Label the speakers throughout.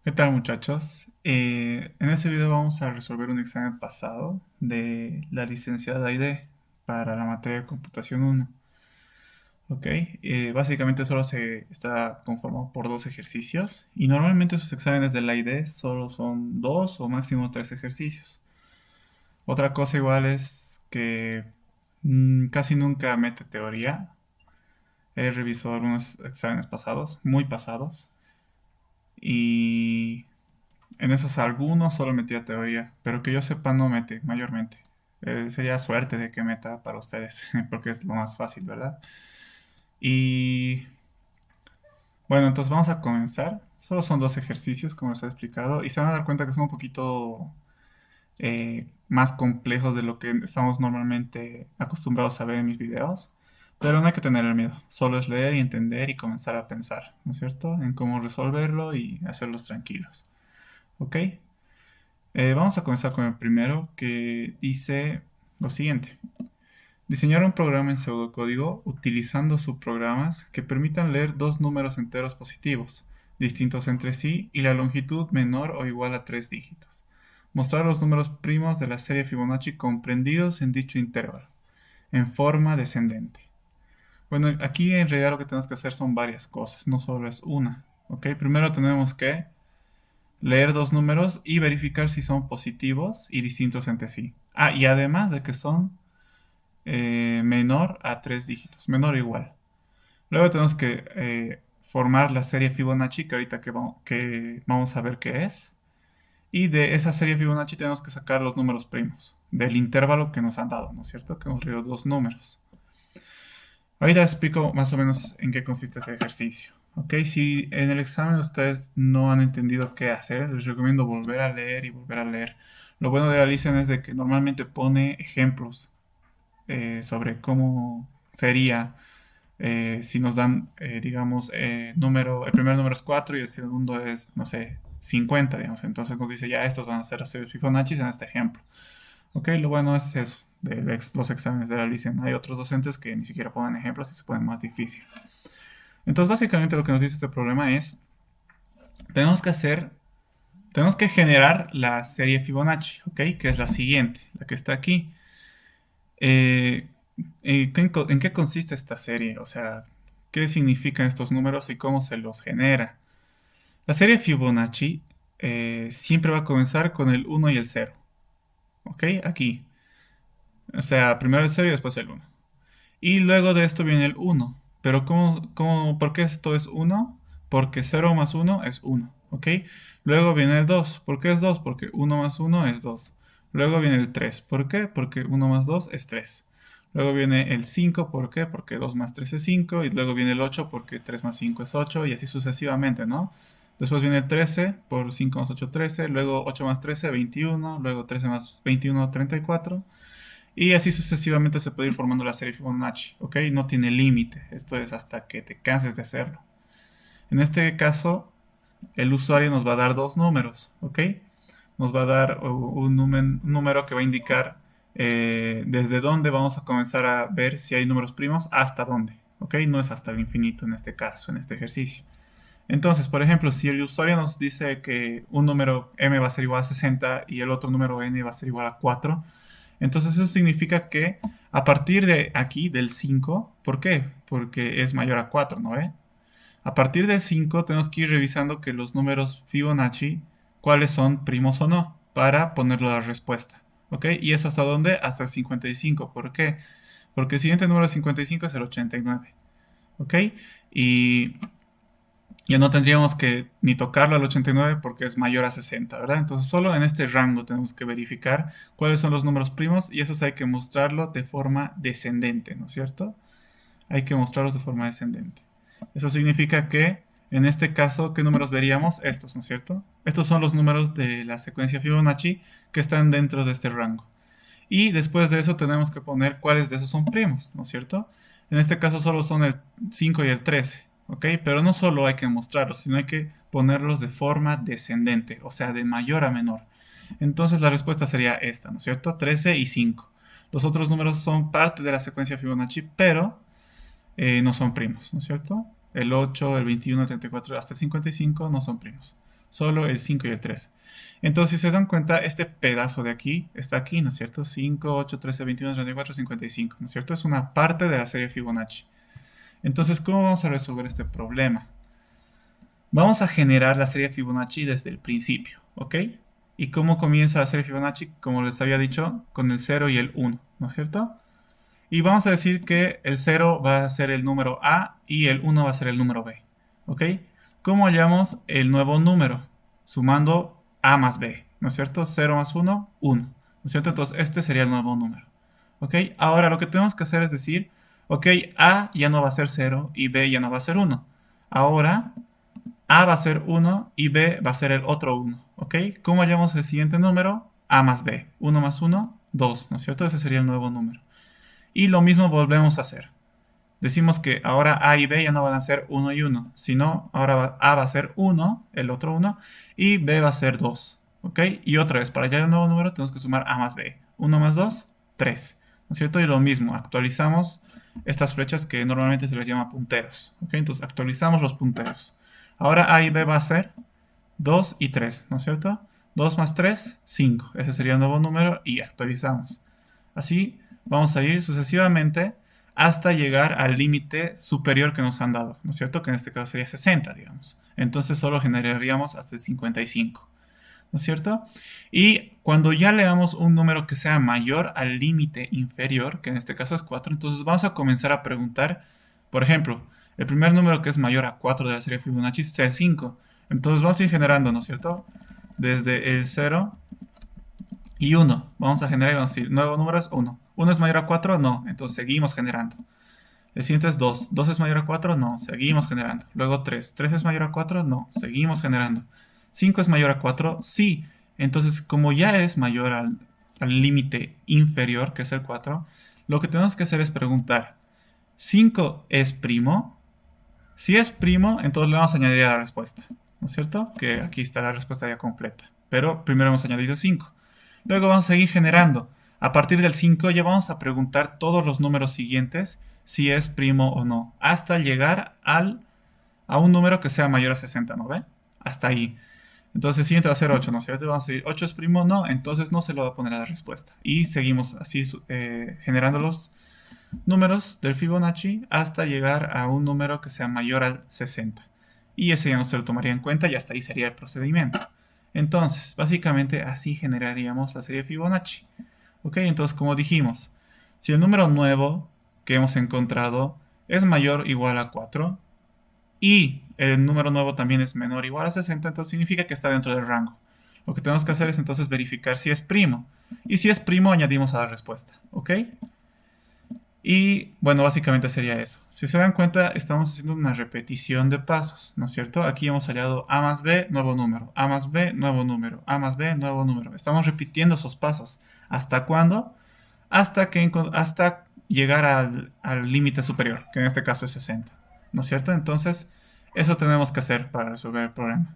Speaker 1: ¿Qué tal, muchachos? En este video vamos a resolver un examen pasado de la licenciada Aide para la materia de computación 1. ¿Ok? Básicamente solo se está conformado por dos ejercicios y normalmente sus exámenes de la Aide solo son dos o máximo tres ejercicios. Otra cosa igual es que casi nunca mete teoría. He revisado algunos exámenes pasados, muy pasados, y en esos algunos solo metía teoría, pero que yo sepa no mete mayormente. Sería suerte de que meta para ustedes, porque es lo más fácil, ¿verdad? Y bueno, entonces vamos a comenzar. Solo son dos ejercicios, como les he explicado, y se van a dar cuenta que son un poquito más complejos de lo que estamos normalmente acostumbrados a ver en mis videos. Pero no hay que tener miedo, solo es leer y entender y comenzar a pensar, ¿no es cierto? En cómo resolverlo y hacerlos tranquilos. ¿Ok? Vamos a comenzar con el primero que dice lo siguiente. Diseñar un programa en pseudocódigo utilizando subprogramas que permitan leer dos números enteros positivos, distintos entre sí, y la longitud menor o igual a tres dígitos. Mostrar los números primos de la serie Fibonacci comprendidos en dicho intervalo, en forma descendente. Bueno, aquí en realidad lo que tenemos que hacer son varias cosas, no solo es una. ¿Ok? Primero tenemos que leer dos números y verificar si son positivos y distintos entre sí. Ah, y además de que son menor a tres dígitos, menor o igual. Luego tenemos que formar la serie Fibonacci, que ahorita que vamos a ver qué es. Y de esa serie Fibonacci tenemos que sacar los números primos del intervalo que nos han dado, ¿no es cierto? Que hemos leído dos números. Ahorita explico más o menos en qué consiste ese ejercicio. Ok, si en el examen ustedes no han entendido qué hacer, les recomiendo volver a leer y volver a leer. Lo bueno de la listen es de que normalmente pone ejemplos sobre cómo sería si nos dan, digamos, el primer número es 4 y el segundo es, no sé, 50, digamos. Entonces nos dice, ya estos van a ser los Fibonacci en este ejemplo. Ok, lo bueno es eso, de los exámenes de la listen. Hay otros docentes que ni siquiera ponen ejemplos y se ponen más difícil. Entonces, básicamente lo que nos dice este problema es, tenemos que hacer, tenemos que generar la serie Fibonacci, ¿ok? Que es la siguiente, la que está aquí. Eh, ¿En qué consiste esta serie? O sea, ¿qué significan estos números y cómo se los genera? La serie Fibonacci siempre va a comenzar con el uno y el cero, ¿ok? Aquí. O sea, primero el cero y después el uno. Y luego de esto viene el uno. Pero ¿por qué esto es uno? Porque cero más uno es uno, ¿ok? Luego viene el 2. ¿Por qué es 2? Porque uno más uno es 2. Luego viene el 3. ¿Por qué? Porque uno más 2 es 3. Luego viene el 5. ¿Por qué? Porque 2 más 3 es 5. Y luego viene el 8 porque 3 más 5 es 8. Y así sucesivamente, ¿no? Después viene el 13 por 5 más 8, 13. Luego 8 más 13, 21. Luego 13 más 21, 34. Y así sucesivamente se puede ir formando la serie Fibonacci, ¿ok? No tiene límite, esto es hasta que te canses de hacerlo. En este caso, el usuario nos va a dar dos números, ¿ok? Nos va a dar un número que va a indicar desde dónde vamos a comenzar a ver si hay números primos hasta dónde, ¿ok? No es hasta el infinito en este caso, en este ejercicio. Entonces, por ejemplo, si el usuario nos dice que un número m va a ser igual a 60 y el otro número n va a ser igual a 4, entonces eso significa que a partir de aquí, del 5, ¿por qué? Porque es mayor a 4, ¿no ve? A partir del 5 tenemos que ir revisando que los números Fibonacci, cuáles son primos o no, para ponerlo a la respuesta. ¿Ok? ¿Y eso hasta dónde? Hasta el 55. ¿Por qué? Porque el siguiente número de 55 es el 89. ¿Ok? Y ya no tendríamos que ni tocarlo al 89 porque es mayor a 60, ¿verdad? Entonces solo en este rango tenemos que verificar cuáles son los números primos y esos hay que mostrarlo de forma descendente, ¿no es cierto? Hay que mostrarlos de forma descendente. Eso significa que en este caso, ¿qué números veríamos? Estos, ¿no es cierto? Estos son los números de la secuencia Fibonacci que están dentro de este rango. Y después de eso tenemos que poner cuáles de esos son primos, ¿no es cierto? En este caso solo son el 5 y el 13, ¿ok? Pero no solo hay que mostrarlos, sino hay que ponerlos de forma descendente, o sea, de mayor a menor. Entonces la respuesta sería esta, ¿no es cierto? 13 y 5. Los otros números son parte de la secuencia Fibonacci, pero no son primos, ¿no es cierto? El 8, el 21, el 34 hasta el 55 no son primos. solo el 5 y el 3. Entonces, si se dan cuenta, este pedazo de aquí está aquí, ¿no es cierto? 5, 8, 13, 21, 34, 55, ¿no es cierto? Es una parte de la serie Fibonacci. Entonces, ¿cómo vamos a resolver este problema? Vamos a generar la serie Fibonacci desde el principio, ¿ok? ¿Y cómo comienza la serie Fibonacci? Como les había dicho, con el 0 y el 1, ¿no es cierto? Y vamos a decir que el 0 va a ser el número A y el 1 va a ser el número B, ¿ok? ¿Cómo hallamos el nuevo número? Sumando A más B, ¿no es cierto? 0 más 1, 1, ¿no es cierto? Entonces este sería el nuevo número, ¿ok? Ahora lo que tenemos que hacer es decir, ok, A ya no va a ser 0 y B ya no va a ser 1. Ahora A va a ser 1 y B va a ser el otro 1, ¿ok? ¿Cómo hallamos el siguiente número? A más B. 1 más 1, 2, ¿no es cierto? Ese sería el nuevo número. Y lo mismo volvemos a hacer. Decimos que ahora A y B ya no van a ser 1 y 1, sino ahora A va a ser 1, el otro 1, y B va a ser 2, ¿ok? Y otra vez, para hallar el nuevo número tenemos que sumar A más B. 1 más 2, 3, ¿no es cierto? Y lo mismo, actualizamos estas flechas que normalmente se les llama punteros, ¿ok? Entonces actualizamos los punteros. Ahora A y B va a ser 2 y 3, ¿no es cierto? 2 más 3, 5. Ese sería el nuevo número y actualizamos. Así vamos a ir sucesivamente hasta llegar al límite superior que nos han dado, ¿no es cierto? Que en este caso sería 60, digamos. Entonces solo generaríamos hasta el 55, ¿no es cierto? Y cuando ya le damos un número que sea mayor al límite inferior, que en este caso es 4, entonces vamos a comenzar a preguntar, por ejemplo, el primer número que es mayor a 4 de la serie Fibonacci es 5. Entonces vamos a ir generando, ¿no es cierto? Desde el 0 y 1. Vamos a generar, vamos a decir, nuevo número es 1. ¿1 es mayor a 4? No. Entonces seguimos generando. El siguiente es 2. ¿2 es mayor a 4? No. Seguimos generando. Luego 3. ¿3 es mayor a 4? No. Seguimos generando. ¿5 es mayor a 4? Sí. Entonces, como ya es mayor al límite inferior, que es el 4, lo que tenemos que hacer es preguntar, ¿5 es primo? Si es primo, entonces le vamos a añadir a la respuesta, ¿no es cierto? Que aquí está la respuesta ya completa. Pero primero hemos añadido 5. Luego vamos a seguir generando. A partir del 5 ya vamos a preguntar todos los números siguientes si es primo o no, hasta llegar a un número que sea mayor a 60, ¿no ve? Hasta ahí. Entonces el siguiente va a ser 8, ¿no es cierto? Vamos a decir, ¿8 es primo? No, entonces no se lo va a poner a la respuesta. Y seguimos así generando los números del Fibonacci hasta llegar a un número que sea mayor al 60. Y ese ya no se lo tomaría en cuenta y hasta ahí sería el procedimiento. Entonces, básicamente así generaríamos la serie Fibonacci. Ok, entonces como dijimos, si el número nuevo que hemos encontrado es mayor o igual a 4 y el número nuevo también es menor o igual a 60, entonces significa que está dentro del rango. Lo que tenemos que hacer es entonces verificar si es primo. Y si es primo, añadimos a la respuesta. ¿Ok? Y bueno, básicamente sería eso. Si se dan cuenta, estamos haciendo una repetición de pasos, ¿no es cierto? Aquí hemos hallado A más B, nuevo número, A más B, nuevo número, A más B, nuevo número. Estamos repitiendo esos pasos. ¿Hasta cuándo? Hasta llegar al límite superior, que en este caso es 60, ¿no es cierto? Entonces, eso tenemos que hacer para resolver el problema.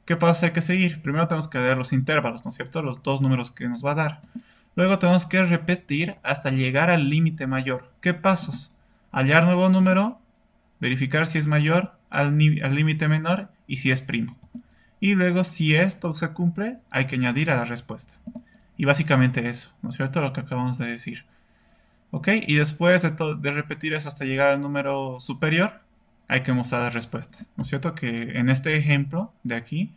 Speaker 1: ¿Qué pasos hay que seguir? Primero tenemos que leer los intervalos, ¿no es cierto? Los dos números que nos va a dar. Luego tenemos que repetir hasta llegar al límite mayor. ¿Qué pasos? Hallar nuevo número, verificar si es mayor al límite menor y si es primo. Y luego, si esto se cumple, hay que añadir a la respuesta. Y básicamente eso, ¿no es cierto? Lo que acabamos de decir. ¿Ok? Y después de repetir eso hasta llegar al número superior, hay que mostrar la respuesta, ¿no es cierto? Que en este ejemplo de aquí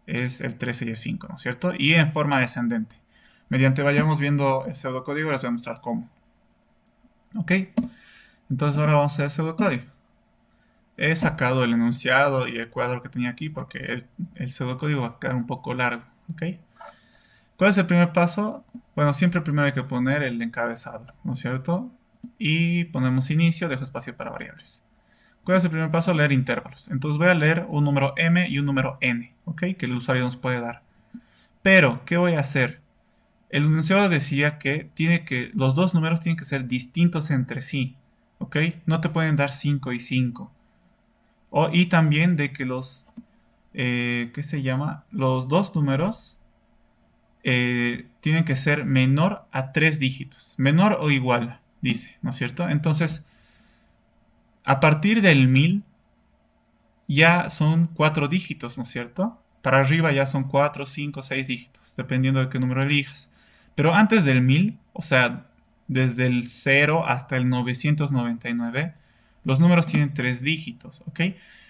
Speaker 1: es el 13 y el 5, ¿no es cierto? Y en forma descendente. Mediante vayamos viendo el pseudocódigo, les voy a mostrar cómo. ¿Ok? Entonces ahora vamos a hacer el pseudocódigo. He sacado el enunciado y el cuadro que tenía aquí porque el pseudocódigo va a quedar un poco largo. ¿Ok? ¿Cuál es el primer paso? Bueno, siempre primero hay que poner el encabezado, ¿no es cierto? Y ponemos inicio, dejo espacio para variables. ¿Cuál es el primer paso? Leer intervalos. Entonces voy a leer un número m y un número n, ¿ok? Que el usuario nos puede dar. Pero, ¿qué voy a hacer? El enunciado decía que los dos números tienen que ser distintos entre sí, ¿ok? No te pueden dar 5 y 5. Y también de que ¿qué se llama? Los dos números tienen que ser menor a 3 dígitos. Menor o igual, dice, ¿no es cierto? Entonces, a partir del 1000 ya son 4 dígitos, ¿no es cierto? para arriba ya son 4, 5, 6 dígitos, dependiendo de qué número elijas. Pero antes del 1000, o sea, desde el 0 hasta el 999, los números tienen 3 dígitos, ¿ok?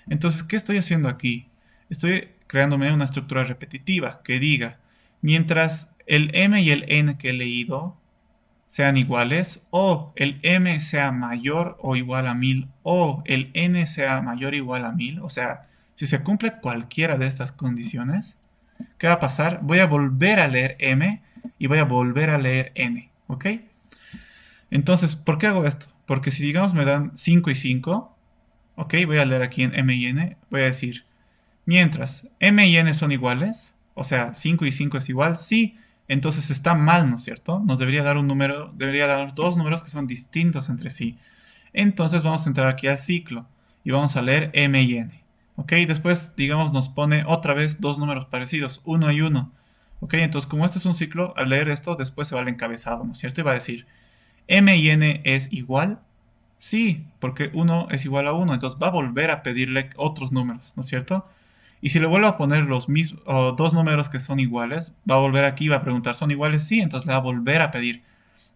Speaker 1: Entonces, ¿qué estoy haciendo aquí? Estoy creándome una estructura repetitiva que diga, mientras el m y el n que he leído sean iguales, o el m sea mayor o igual a 1000, o el n sea mayor o igual a 1000, o sea, si se cumple cualquiera de estas condiciones, ¿qué va a pasar? Voy a volver a leer m y voy a volver a leer n, ¿ok? Entonces, ¿por qué hago esto? Porque si digamos me dan 5 y 5, ok, voy a leer aquí en m y n, voy a decir, mientras m y n son iguales, o sea, 5 y 5 es igual, sí, entonces está mal, ¿no es cierto? Nos debería dar un número, debería dar dos números que son distintos entre sí. Entonces vamos a entrar aquí al ciclo y vamos a leer m y n. ¿Ok? Después, digamos, nos pone otra vez dos números parecidos, 1 y 1. ¿Ok? Entonces, como este es un ciclo, al leer esto, después se va al encabezado, ¿no es cierto? Y va a decir, m y n es igual. Sí, porque 1 es igual a 1, entonces va a volver a pedirle otros números, ¿no es cierto? Y si le vuelvo a poner los mismos, dos números que son iguales, va a volver aquí y va a preguntar, ¿son iguales? Sí, entonces le va a volver a pedir.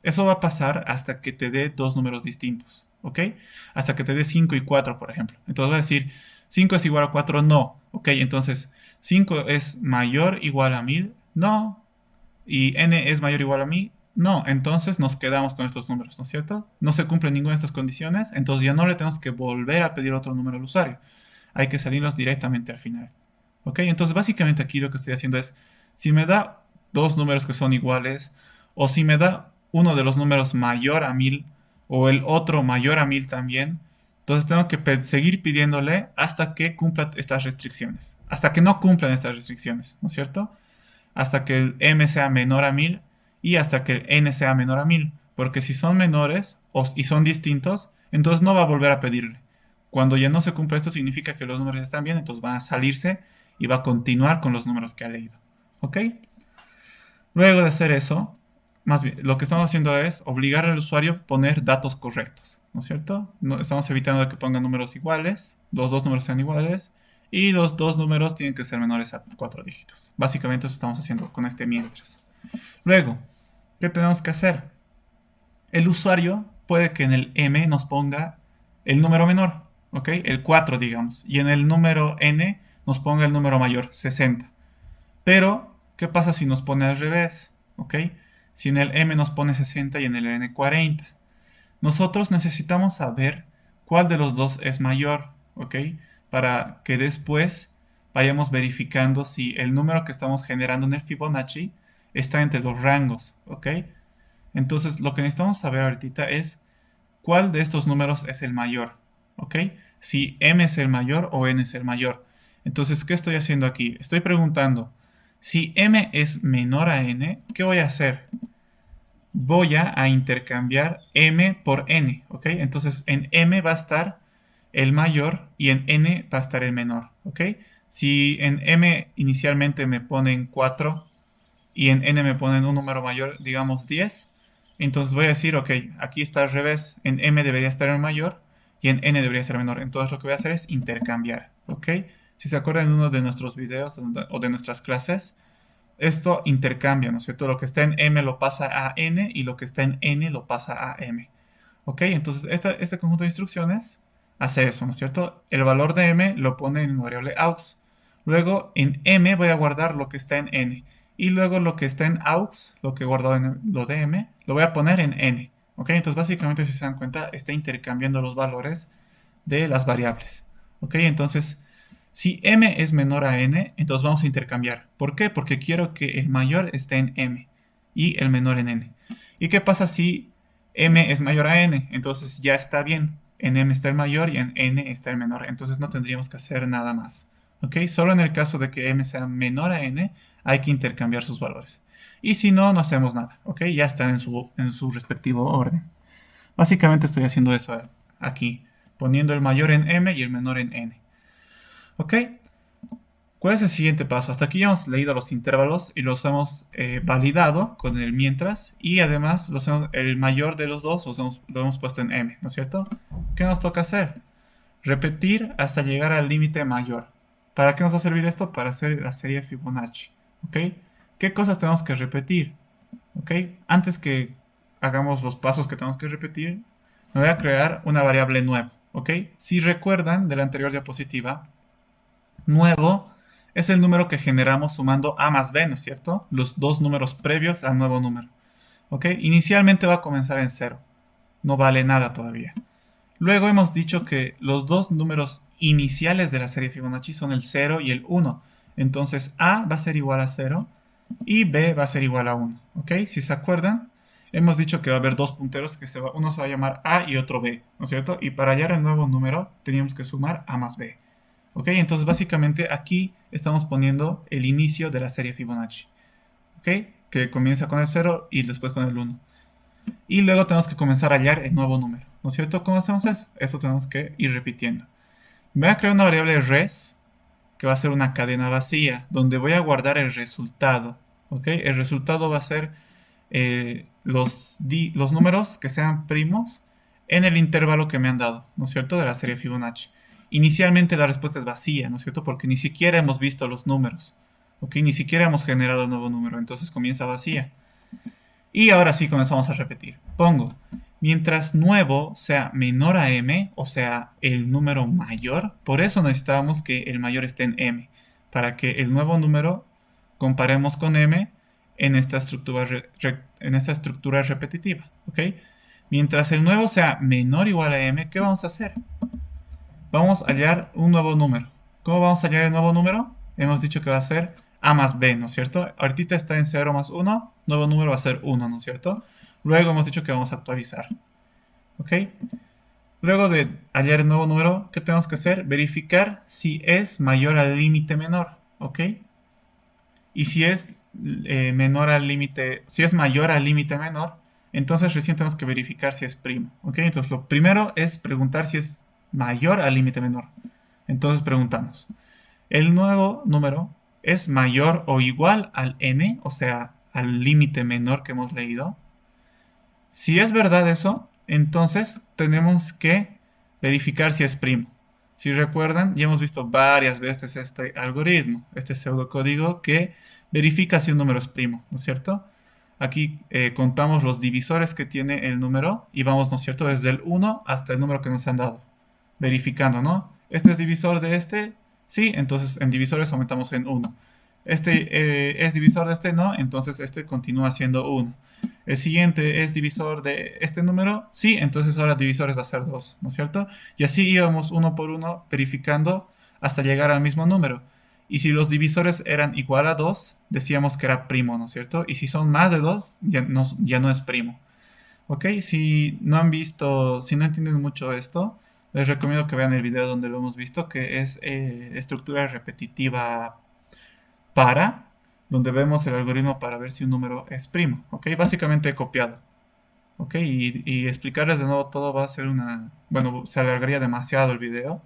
Speaker 1: Eso va a pasar hasta que te dé dos números distintos, ¿ok? Hasta que te dé 5 y 4, por ejemplo. Entonces va a decir, 5 es igual a 4, no. Ok, entonces 5 es mayor o igual a 1000, no. Y n es mayor o igual a 1000, no. Entonces nos quedamos con estos números, ¿no es cierto? No se cumple ninguna de estas condiciones, entonces ya no le tenemos que volver a pedir otro número al usuario. Hay que salirnos directamente al final. ¿Ok? Entonces básicamente aquí lo que estoy haciendo es, si me da dos números que son iguales, o si me da uno de los números mayor a 1000, o el otro mayor a 1000 también, entonces tengo que seguir pidiéndole hasta que cumpla estas restricciones. Hasta que no cumplan estas restricciones, ¿no es cierto? Hasta que el m sea menor a 1000 y hasta que el n sea menor a 1000. Porque si son menores y son distintos, entonces no va a volver a pedirle. Cuando ya no se cumple esto, significa que los números están bien, entonces van a salirse y va a continuar con los números que ha leído. ¿Ok? Luego de hacer eso, más bien, lo que estamos haciendo es obligar al usuario a poner datos correctos, ¿no es cierto? No, estamos evitando que pongan números iguales, los dos números sean iguales, y los dos números tienen que ser menores a 4 dígitos. Básicamente eso estamos haciendo con este mientras. Luego, ¿qué tenemos que hacer? El usuario puede que en el m nos ponga el número menor, ¿ok? El 4, digamos, y en el número n nos ponga el número mayor, 60. Pero, ¿qué pasa si nos pone al revés? ¿Ok? Si en el m nos pone 60 y en el n 40. Nosotros necesitamos saber cuál de los dos es mayor, ¿ok? Para que después vayamos verificando si el número que estamos generando en el Fibonacci está entre los rangos, ¿ok? Entonces, lo que necesitamos saber ahorita es cuál de estos números es el mayor, ¿ok? Si m es el mayor o n es el mayor. Entonces, ¿qué estoy haciendo aquí? Estoy preguntando, si m es menor a n, ¿qué voy a hacer? Voy a intercambiar m por n, ¿ok? Entonces, en m va a estar el mayor y en n va a estar el menor, ¿ok? Si en m inicialmente me ponen 4 y en n me ponen un número mayor, digamos 10, entonces voy a decir, ok, aquí está al revés, en m debería estar el mayor y en n debería ser menor. Entonces lo que voy a hacer es intercambiar, ¿ok? Si se acuerdan de uno de nuestros videos o de nuestras clases, esto intercambia, ¿no es cierto? Lo que está en m lo pasa a n y lo que está en n lo pasa a m, ¿ok? Entonces este conjunto de instrucciones hace eso, ¿no es cierto? El valor de m lo pone en variable aux. Luego en m voy a guardar lo que está en n. Y luego lo que está en aux, lo que he guardado en lo de m, lo voy a poner en n. ¿Ok? Entonces básicamente si se dan cuenta está intercambiando los valores de las variables. ¿Ok? Entonces si m es menor a n, entonces vamos a intercambiar. ¿Por qué? Porque quiero que el mayor esté en m y el menor en n. ¿Y qué pasa si m es mayor a n? Entonces ya está bien. En m está el mayor y en n está el menor. Entonces no tendríamos que hacer nada más. ¿Ok? Solo en el caso de que m sea menor a n, hay que intercambiar sus valores. Y si no, no hacemos nada. ¿Ok? Ya están en su respectivo orden. Básicamente estoy haciendo eso aquí. Poniendo el mayor en m y el menor en n. ¿Ok? ¿Cuál es el siguiente paso? Hasta aquí ya hemos leído los intervalos y los hemos validado con el mientras y además el mayor de los dos lo hemos puesto en m, ¿no es cierto? ¿Qué nos toca hacer? Repetir hasta llegar al límite mayor. ¿Para qué nos va a servir esto? Para hacer la serie Fibonacci, ¿ok? ¿Qué cosas tenemos que repetir? ¿Ok? Antes que hagamos los pasos que tenemos que repetir, me voy a crear una variable nueva, ¿ok? Si recuerdan de la anterior diapositiva, nuevo es el número que generamos sumando a más b, ¿no es cierto? Los dos números previos al nuevo número, ¿ok? Inicialmente va a comenzar en 0, no vale nada todavía. Luego hemos dicho que los dos números iniciales de la serie Fibonacci son el 0 y el 1. Entonces A va a ser igual a 0 y B va a ser igual a 1. ¿Ok? Si se acuerdan, hemos dicho que va a haber dos punteros, que uno se va a llamar A y otro B, ¿no es cierto? Y para hallar el nuevo número teníamos que sumar A más B. ¿Ok? Entonces básicamente aquí estamos poniendo el inicio de la serie Fibonacci. ¿Ok? Que comienza con el 0 y después con el 1. Y luego tenemos que comenzar a hallar el nuevo número, ¿no es cierto? ¿Cómo hacemos eso? Esto tenemos que ir repitiendo. Voy a crear una variable res, que va a ser una cadena vacía, donde voy a guardar el resultado, ¿ok? El resultado va a ser los números que sean primos en el intervalo que me han dado, ¿no es cierto? De la serie Fibonacci. Inicialmente la respuesta es vacía, ¿no es cierto? Porque ni siquiera hemos visto los números, ¿ok? Ni siquiera hemos generado el nuevo número, entonces comienza vacía. Y ahora sí comenzamos a repetir. Pongo, mientras nuevo sea menor a m, o sea, el número mayor, por eso necesitábamos que el mayor esté en m, para que el nuevo número comparemos con m en esta estructura repetitiva, ¿ok? Mientras el nuevo sea menor o igual a m, ¿qué vamos a hacer? Vamos a hallar un nuevo número. ¿Cómo vamos a hallar el nuevo número? Hemos dicho que va a ser a más b, ¿no es cierto? Ahorita está en 0 más 1, nuevo número va a ser 1, ¿no es cierto? Luego hemos dicho que vamos a actualizar, ¿ok? Luego de hallar el nuevo número, ¿qué tenemos que hacer? Verificar si es mayor al límite menor, ¿ok? Y si es menor al límite, si es mayor al límite menor, entonces recién tenemos que verificar si es primo, ¿ok? Entonces lo primero es preguntar si es mayor al límite menor. Entonces preguntamos, ¿el nuevo número es mayor o igual al n, o sea, al límite menor que hemos leído? Si es verdad eso, entonces tenemos que verificar si es primo. Si recuerdan, ya hemos visto varias veces este algoritmo, este pseudocódigo que verifica si un número es primo, ¿no es cierto? Aquí contamos los divisores que tiene el número y vamos, ¿no es cierto?, desde el 1 hasta el número que nos han dado, verificando, ¿no? ¿Este es divisor de este? Sí, entonces en divisores aumentamos en 1. Este es divisor de este, no, entonces este continúa siendo 1. El siguiente es divisor de este número, sí, entonces ahora divisores va a ser 2, ¿no es cierto? Y así íbamos uno por uno verificando hasta llegar al mismo número. Y si los divisores eran igual a 2, decíamos que era primo, ¿no es cierto? Y si son más de 2, ya no es primo. ¿Ok? Si no han visto, si no entienden mucho esto, les recomiendo que vean el video donde lo hemos visto, que es estructura repetitiva para, donde vemos el algoritmo para ver si un número es primo, ¿ok? Básicamente he copiado, ¿ok? Y explicarles de nuevo todo va a ser bueno, se alargaría demasiado el video,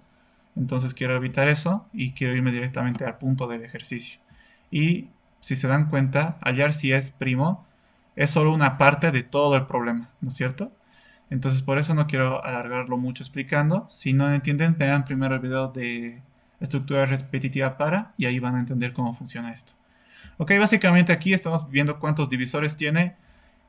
Speaker 1: entonces quiero evitar eso y quiero irme directamente al punto del ejercicio. Y si se dan cuenta, hallar si es primo es solo una parte de todo el problema, ¿no es cierto? Entonces por eso no quiero alargarlo mucho explicando. Si no entienden, vean primero el video de estructura repetitiva para y ahí van a entender cómo funciona esto. Ok, básicamente aquí estamos viendo cuántos divisores tiene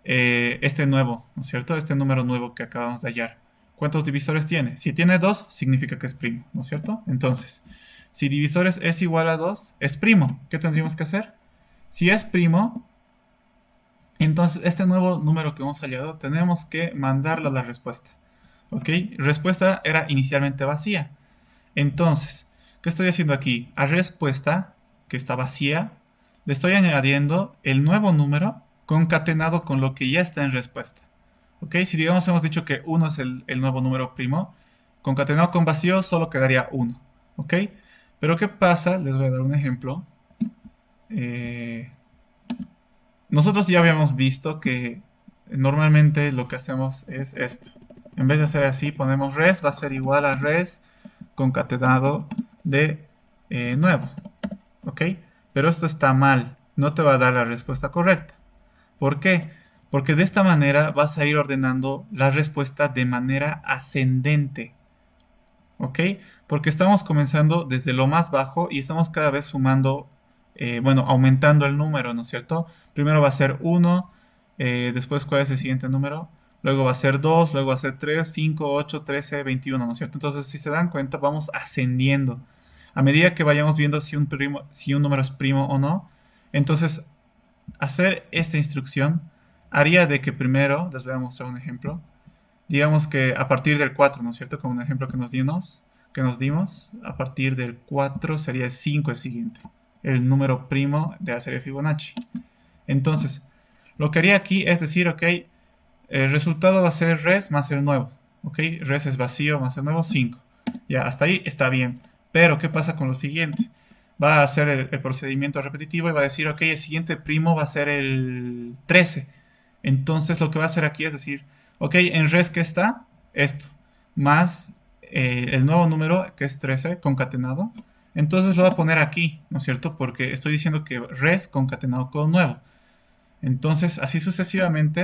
Speaker 1: este nuevo, ¿no es cierto? Este número nuevo que acabamos de hallar. ¿Cuántos divisores tiene? Si tiene 2, significa que es primo, ¿no es cierto? Entonces, si divisores es igual a 2, es primo. ¿Qué tendríamos que hacer? Si es primo, entonces este nuevo número que hemos hallado tenemos que mandarle la respuesta. ¿Ok? Respuesta era inicialmente vacía. Entonces, ¿qué estoy haciendo aquí? A respuesta, que está vacía, le estoy añadiendo el nuevo número concatenado con lo que ya está en respuesta. ¿Ok? Si digamos hemos dicho que 1 es el nuevo número primo, concatenado con vacío solo quedaría 1. ¿Ok? Pero ¿qué pasa? Les voy a dar un ejemplo. Nosotros ya habíamos visto que normalmente lo que hacemos es esto. En vez de hacer así, ponemos res, va a ser igual a res concatenado de nuevo. ¿Ok? Pero esto está mal. No te va a dar la respuesta correcta. ¿Por qué? Porque de esta manera vas a ir ordenando la respuesta de manera ascendente. ¿Ok? Porque estamos comenzando desde lo más bajo y estamos cada vez sumando, bueno, aumentando el número, ¿no es cierto? Primero va a ser 1, después cuál es el siguiente número, luego va a ser 2, luego va a ser 3, 5, 8, 13, 21, ¿no es cierto? Entonces, si se dan cuenta, vamos ascendiendo. A medida que vayamos viendo si un número es primo o no, entonces hacer esta instrucción haría de que primero, les voy a mostrar un ejemplo, digamos que a partir del 4, ¿no es cierto? Como un ejemplo que nos dimos, a partir del 4 sería el 5 el siguiente, el número primo de la serie Fibonacci. Entonces, lo que haría aquí es decir, ok, el resultado va a ser res más el nuevo, ok, res es vacío más el nuevo, 5. Ya, hasta ahí está bien. Pero, ¿qué pasa con lo siguiente? Va a hacer el procedimiento repetitivo y va a decir, ok, el siguiente primo va a ser el 13. Entonces, lo que va a hacer aquí es decir, ok, en res que está esto, más el nuevo número que es 13 concatenado. Entonces lo voy a poner aquí, ¿no es cierto? Porque estoy diciendo que res concatenado con nuevo. Entonces, así sucesivamente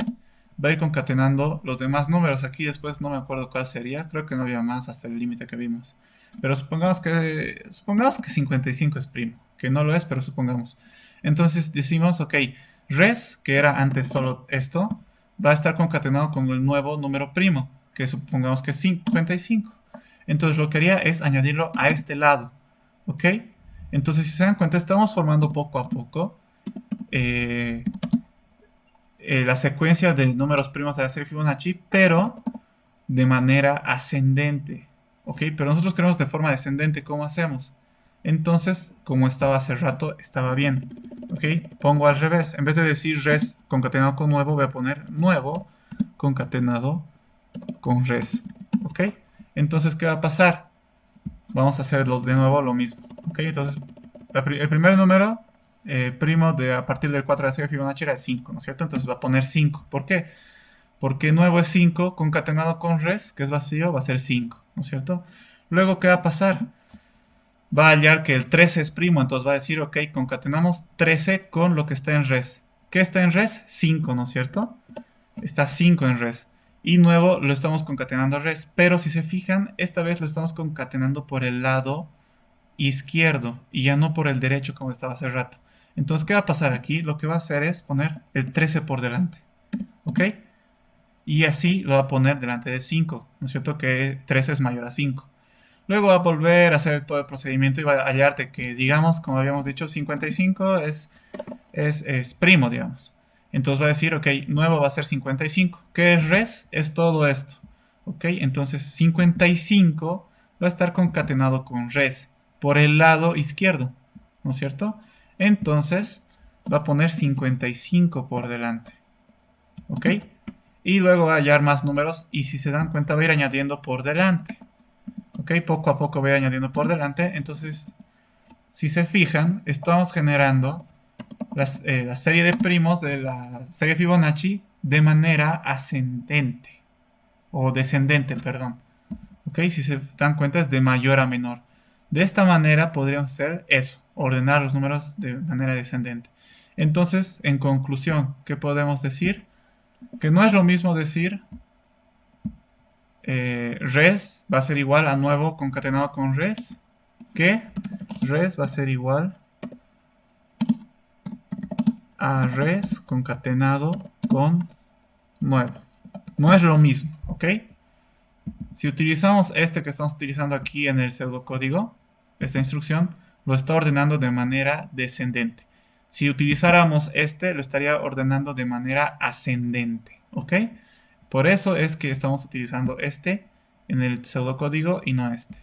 Speaker 1: va a ir concatenando los demás números. Aquí después no me acuerdo cuál sería, creo que no había más hasta el límite que vimos. Pero supongamos que 55 es primo, que no lo es, pero supongamos. Entonces decimos, ok, res, que era antes solo esto, va a estar concatenado con el nuevo número primo, que supongamos que es 55. Entonces lo que haría es añadirlo a este lado, ¿ok? Entonces si se dan cuenta, estamos formando poco a poco eh, la secuencia de números primos de la serie Fibonacci, pero de manera ascendente, ¿ok? Pero nosotros queremos de forma descendente, ¿cómo hacemos? Entonces, como estaba hace rato, estaba bien, ¿ok? Pongo al revés, en vez de decir res concatenado con nuevo, voy a poner nuevo concatenado con res, ¿ok? Entonces, ¿qué va a pasar? Vamos a hacerlo de nuevo lo mismo, ¿ok? Entonces, el primer número primo de a partir del 4 de la serie Fibonacci era 5, ¿no es cierto? Entonces va a poner 5. ¿Por qué? Porque nuevo es 5 concatenado con res, que es vacío, va a ser 5, ¿no es cierto? Luego, ¿qué va a pasar? Va a hallar que el 13 es primo, entonces va a decir, ok, concatenamos 13 con lo que está en res. ¿Qué está en res? 5, ¿no es cierto? Está 5 en res. Y nuevo lo estamos concatenando a res. Pero si se fijan, esta vez lo estamos concatenando por el lado izquierdo y ya no por el derecho como estaba hace rato. Entonces, ¿qué va a pasar aquí? Lo que va a hacer es poner el 13 por delante. ¿Ok? Y así lo va a poner delante de 5, ¿no es cierto? Que 13 es mayor a 5. Luego va a volver a hacer todo el procedimiento y va a hallarte que, digamos, como habíamos dicho, 55 es primo, digamos. Entonces va a decir, ok, nuevo va a ser 55. ¿Qué es res? Es todo esto. Ok, entonces 55 va a estar concatenado con res por el lado izquierdo, ¿no es cierto? Entonces va a poner 55 por delante. ¿Ok? Y luego va a hallar más números y si se dan cuenta va a ir añadiendo por delante. ¿Ok? Poco a poco va a ir añadiendo por delante. Entonces, si se fijan, estamos generando la serie de primos de la serie Fibonacci de manera ascendente. O descendente, perdón. ¿Ok? Si se dan cuenta es de mayor a menor. De esta manera podríamos hacer eso, ordenar los números de manera descendente. Entonces, en conclusión, ¿qué podemos decir? Que no es lo mismo decir res va a ser igual a nuevo concatenado con res, que res va a ser igual a res concatenado con nuevo. No es lo mismo, ¿ok? Si utilizamos este que estamos utilizando aquí en el pseudocódigo, esta instrucción, lo está ordenando de manera descendente. Si utilizáramos este, lo estaría ordenando de manera ascendente, ¿ok? Por eso es que estamos utilizando este en el pseudocódigo y no este.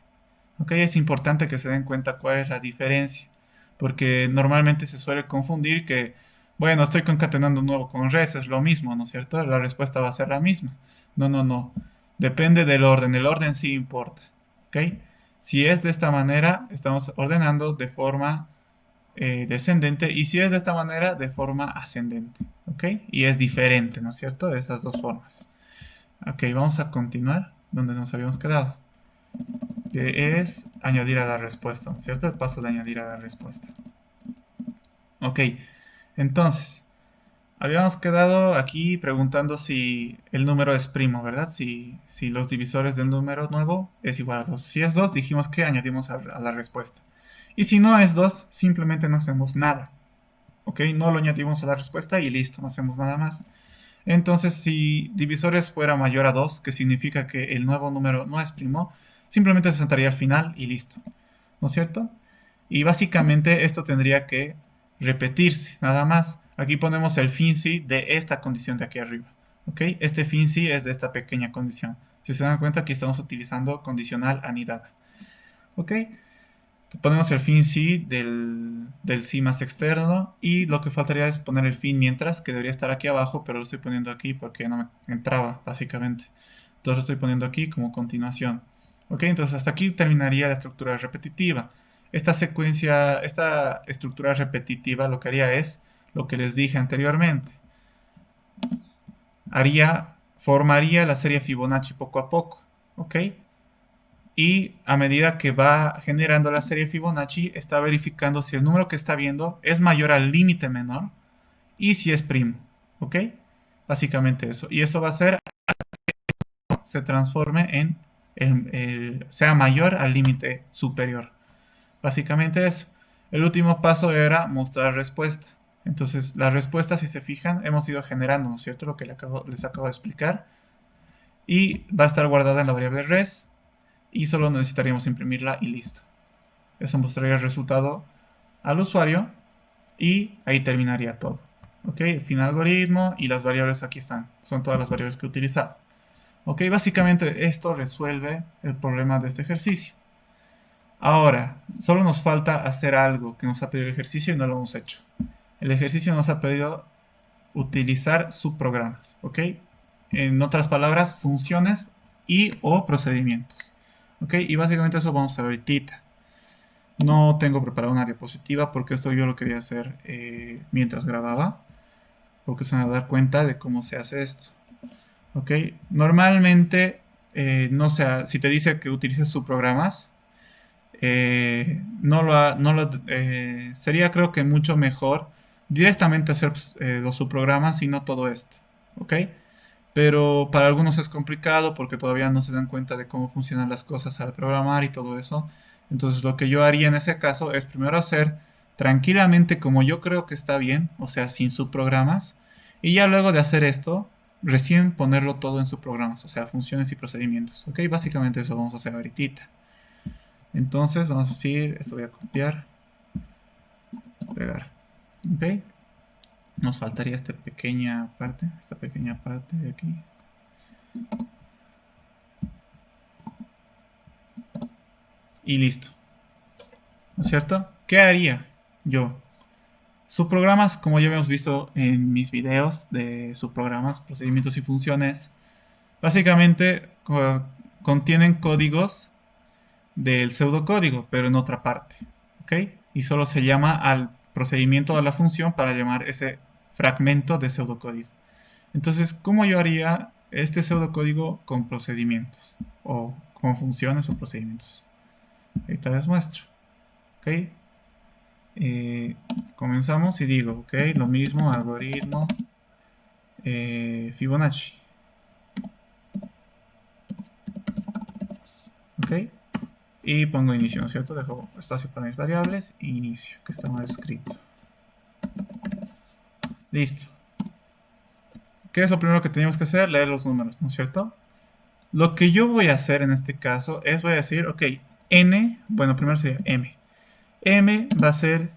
Speaker 1: ¿Ok? Es importante que se den cuenta cuál es la diferencia, porque normalmente se suele confundir que, bueno, estoy concatenando nuevo con res, es lo mismo, ¿no es cierto? La respuesta va a ser la misma. No, no, no. Depende del orden. El orden sí importa. ¿Ok? Si es de esta manera, estamos ordenando de forma descendente y si es de esta manera, de forma ascendente. ¿Ok? Y es diferente, ¿no es cierto? De esas dos formas. Ok, vamos a continuar donde nos habíamos quedado, que es añadir a la respuesta, ¿no es cierto? El paso de añadir a la respuesta. Ok, entonces, habíamos quedado aquí preguntando si el número es primo, ¿verdad? Si los divisores del número nuevo es igual a 2. Si es 2, dijimos que añadimos a la respuesta. Y si no es 2, simplemente no hacemos nada. ¿Ok? No lo añadimos a la respuesta y listo, no hacemos nada más. Entonces, si divisores fuera mayor a 2, que significa que el nuevo número no es primo, simplemente se saltaría al final y listo. ¿No es cierto? Y básicamente esto tendría que repetirse, nada más. Aquí ponemos el fin si de esta condición de aquí arriba. ¿Ok? Este fin si es de esta pequeña condición. Si se dan cuenta, aquí estamos utilizando condicional anidada. ¿Ok? Ponemos el fin si del si más externo y lo que faltaría es poner el fin mientras, que debería estar aquí abajo, pero lo estoy poniendo aquí porque no me entraba, básicamente. Entonces lo estoy poniendo aquí como continuación. Ok, entonces hasta aquí terminaría la estructura repetitiva. Esta secuencia, esta estructura repetitiva lo que haría es lo que les dije anteriormente. Formaría la serie Fibonacci poco a poco. ¿Ok? Y a medida que va generando la serie Fibonacci, está verificando si el número que está viendo es mayor al límite menor y si es primo. ¿Ok? Básicamente eso. Y eso va a hacer que se transforme en sea mayor al límite superior. Básicamente eso. El último paso era mostrar respuesta. Entonces, la respuesta, si se fijan, hemos ido generando, ¿no es cierto? Lo que les acabo de explicar. Y va a estar guardada en la variable res. Y solo necesitaríamos imprimirla y listo. Eso mostraría el resultado al usuario y ahí terminaría todo. Ok, el fin algoritmo y las variables aquí están. Son todas las variables que he utilizado. Ok, básicamente esto resuelve el problema de este ejercicio. Ahora, solo nos falta hacer algo que nos ha pedido el ejercicio y no lo hemos hecho. El ejercicio nos ha pedido utilizar subprogramas. Ok, en otras palabras, funciones y o procedimientos. Ok, y básicamente eso vamos a ver ahorita. No tengo preparada una diapositiva porque esto yo lo quería hacer mientras grababa, porque se van a dar cuenta de cómo se hace esto. ¿Ok? Normalmente, no sé, si te dice que utilices subprogramas, sería creo que mucho mejor directamente hacer los subprogramas y no todo esto. ¿Ok? Pero para algunos es complicado porque todavía no se dan cuenta de cómo funcionan las cosas al programar y todo eso. Entonces lo que yo haría en ese caso es primero hacer tranquilamente como yo creo que está bien, o sea, sin subprogramas, y ya luego de hacer esto, recién ponerlo todo en subprogramas, o sea, funciones y procedimientos. Ok, básicamente eso vamos a hacer ahorita. Entonces vamos a decir, esto voy a copiar, pegar. Ok, nos faltaría esta pequeña parte de aquí. Y listo. ¿No es cierto? ¿Qué haría yo? Subprogramas, como ya habíamos visto en mis videos de subprogramas, procedimientos y funciones, básicamente contienen códigos del pseudocódigo, pero en otra parte. ¿Ok? Y solo se llama al procedimiento o a la función para llamar ese fragmento de pseudocódigo. Entonces, ¿cómo yo haría este pseudocódigo con procedimientos? O con funciones o procedimientos. Ahorita les muestro. ¿Ok? Comenzamos y digo, ok, lo mismo, algoritmo Fibonacci. Ok, y pongo inicio, ¿no es cierto? Dejo espacio para mis variables, inicio, que está mal escrito. Listo. ¿Qué es lo primero que tenemos que hacer? Leer los números, ¿no es cierto? Lo que yo voy a hacer en este caso es, voy a decir, ok, n, bueno, primero sería m. M va a ser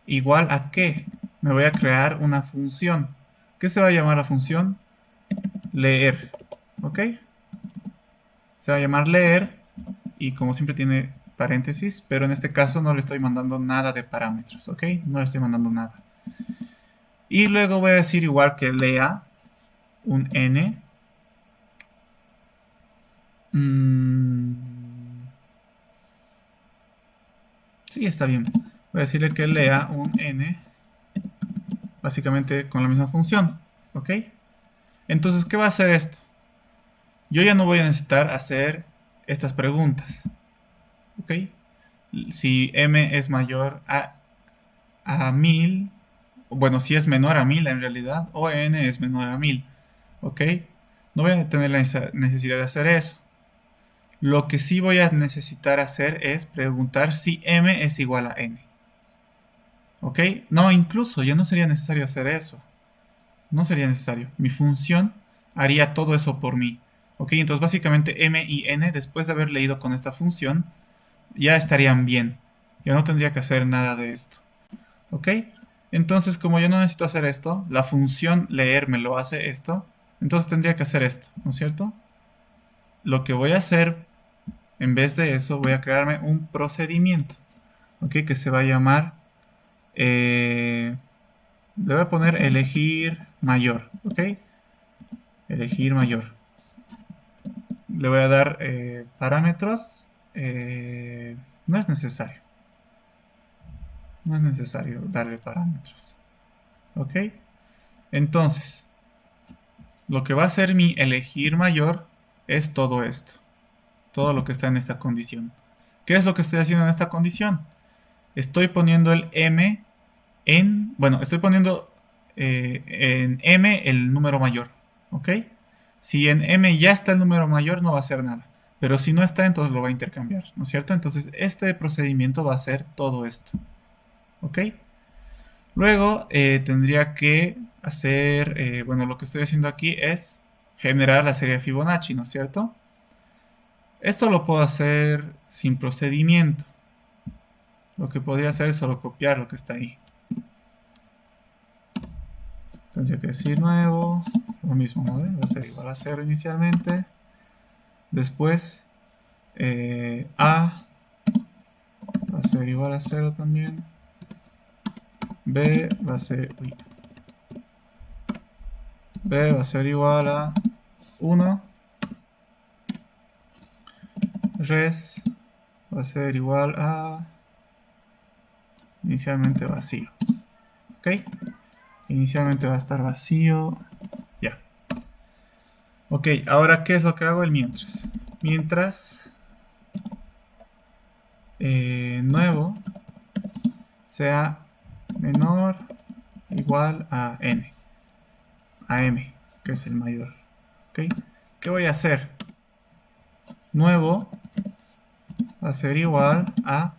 Speaker 1: igual a qué. Me voy a crear una función. ¿Qué se va a llamar la función? Leer. ¿Ok? Se va a llamar leer y como siempre tiene paréntesis, pero en este caso no le estoy mandando nada de parámetros, ¿ok? No le estoy mandando nada. Y luego voy a decir igual que lea un n. Sí, está bien. Voy a decirle que lea un n, básicamente con la misma función, ¿ok? Entonces, ¿qué va a hacer esto? Yo ya no voy a necesitar hacer estas preguntas, ¿ok? Si m es mayor a 1000, bueno, si es menor a 1000 en realidad, o n es menor a 1000, ¿ok? No voy a tener la necesidad de hacer eso. Lo que sí voy a necesitar hacer es preguntar si m es igual a n, ¿ok? No, incluso ya no sería necesario hacer eso. No sería necesario. Mi función haría todo eso por mí. ¿Ok? Entonces básicamente m y n, después de haber leído con esta función, ya estarían bien. Yo no tendría que hacer nada de esto. ¿Ok? Entonces, como yo no necesito hacer esto, la función leer me lo hace esto, entonces tendría que hacer esto, ¿no es cierto? Lo que voy a hacer, en vez de eso, voy a crearme un procedimiento, ¿ok? Que se va a llamar, le voy a poner elegir mayor, ¿ok? Elegir mayor. Le voy a dar parámetros. No es necesario. No es necesario darle parámetros. ¿Ok? Entonces, lo que va a hacer mi elegir mayor es todo esto. Todo lo que está en esta condición. ¿Qué es lo que estoy haciendo en esta condición? Estoy poniendo el m en... Bueno, estoy poniendo en m el número mayor. ¿Ok? Si en m ya está el número mayor, no va a hacer nada. Pero si no está, entonces lo va a intercambiar, ¿no es cierto? Entonces, este procedimiento va a hacer todo esto. ¿Ok? Luego, tendría que hacer, bueno, lo que estoy haciendo aquí es generar la serie de Fibonacci, ¿no es cierto? Esto lo puedo hacer sin procedimiento. Lo que podría hacer es solo copiar lo que está ahí. Tendría que decir nuevo, lo mismo, ¿no? Va a ser igual a 0 inicialmente. Después, A va a ser igual a 0 también. B va a ser, B va a ser igual a 1. Res va a ser igual a inicialmente vacío. ¿Ok? Inicialmente va a estar vacío. Ya. Ok, ahora ¿qué es lo que hago? El mientras. Mientras nuevo sea menor igual a n. A m, que es el mayor. ¿Ok? ¿Qué voy a hacer? Nuevo va a ser igual a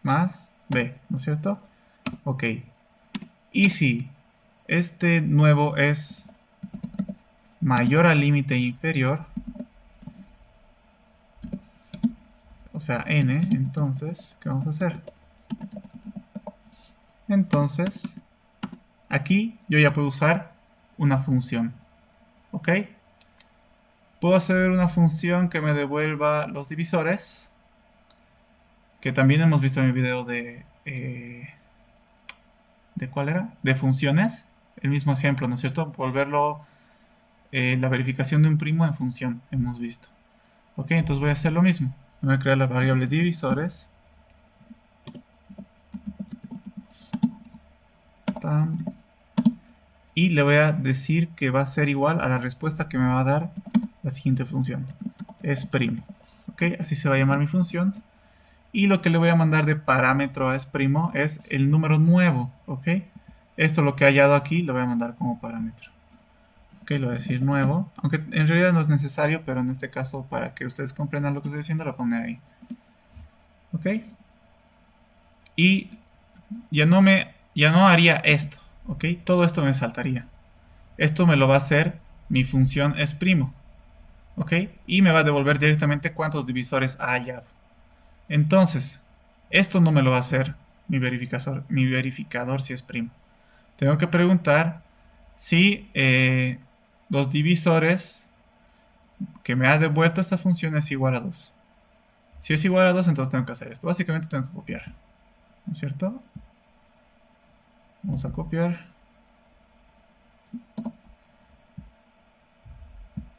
Speaker 1: más b, ¿no es cierto? Ok. Y si este nuevo es mayor al límite inferior, o sea, n, entonces, ¿qué vamos a hacer? Entonces, aquí yo ya puedo usar una función, ¿ok? Puedo hacer una función que me devuelva los divisores, que también hemos visto en el video ¿de cuál era? De funciones, el mismo ejemplo, ¿no es cierto? Volverlo la verificación de un primo en función, hemos visto. Ok, entonces voy a hacer lo mismo. Voy a crear la variable divisores. Pam. Y le voy a decir que va a ser igual a la respuesta que me va a dar la siguiente función. Es primo. Ok, así se va a llamar mi función. Y lo que le voy a mandar de parámetro a es primo es el número nuevo. Ok, esto lo que he hallado aquí lo voy a mandar como parámetro. Ok, lo voy a decir nuevo. Aunque en realidad no es necesario, pero en este caso, para que ustedes comprendan lo que estoy diciendo, lo voy a poner ahí. Ok. Y ya no haría esto. Ok, todo esto me saltaría. Esto me lo va a hacer mi función es primo. Ok, y me va a devolver directamente cuántos divisores ha hallado. Entonces, esto no me lo va a hacer mi verificador si es primo. Tengo que preguntar si los divisores que me ha devuelto esta función es igual a 2. Si es igual a 2, entonces tengo que hacer esto. Básicamente tengo que copiar. ¿No es cierto? Vamos a copiar.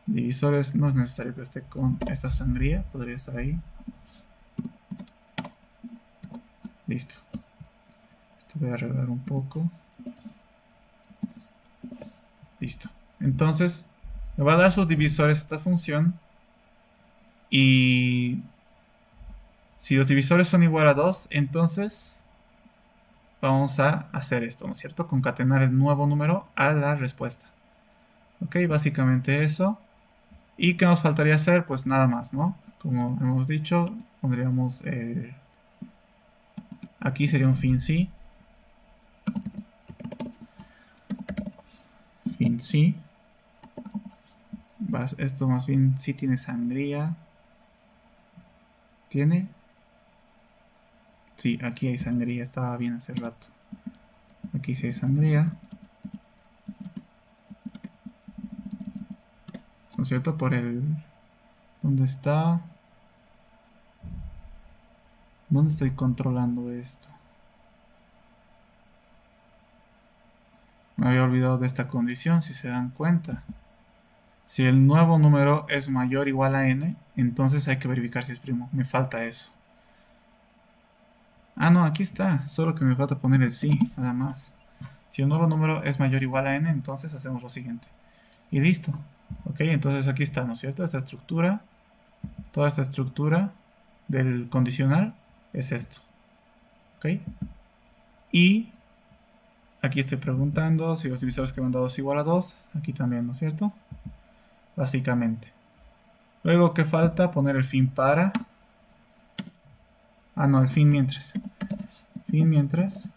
Speaker 1: Divisores, no es necesario que esté con esta sangría. Podría estar ahí. Listo. Esto voy a arreglar un poco. Listo. Entonces, me va a dar sus divisores esta función. Y si los divisores son igual a 2, entonces vamos a hacer esto, ¿no es cierto? Concatenar el nuevo número a la respuesta. Ok, básicamente eso. ¿Y qué nos faltaría hacer? Pues nada más, ¿no? Como hemos dicho, pondríamos aquí sería un fin sí. Fin sí. Esto más bien sí tiene sangría. ¿Tiene? Sí, aquí hay sangría. Estaba bien hace rato. Aquí sí hay sangría. ¿No es cierto? Por el... ¿Dónde está? ¿Dónde estoy controlando esto? Me había olvidado de esta condición, si se dan cuenta. Si el nuevo número es mayor o igual a n, entonces hay que verificar si es primo. Me falta eso. Ah, no, aquí está. Solo que me falta poner el sí, nada más. Si el nuevo número es mayor o igual a n, entonces hacemos lo siguiente. Y listo. Ok, entonces aquí está, ¿no es cierto? Esta estructura, toda esta estructura del condicional es esto. Ok. Y aquí estoy preguntando si los divisores que me han dado es igual a 2. Aquí también, ¿no es cierto? Básicamente. Luego, ¿qué falta? Poner el fin para. Ah, no, el fin mientras. Fin mientras.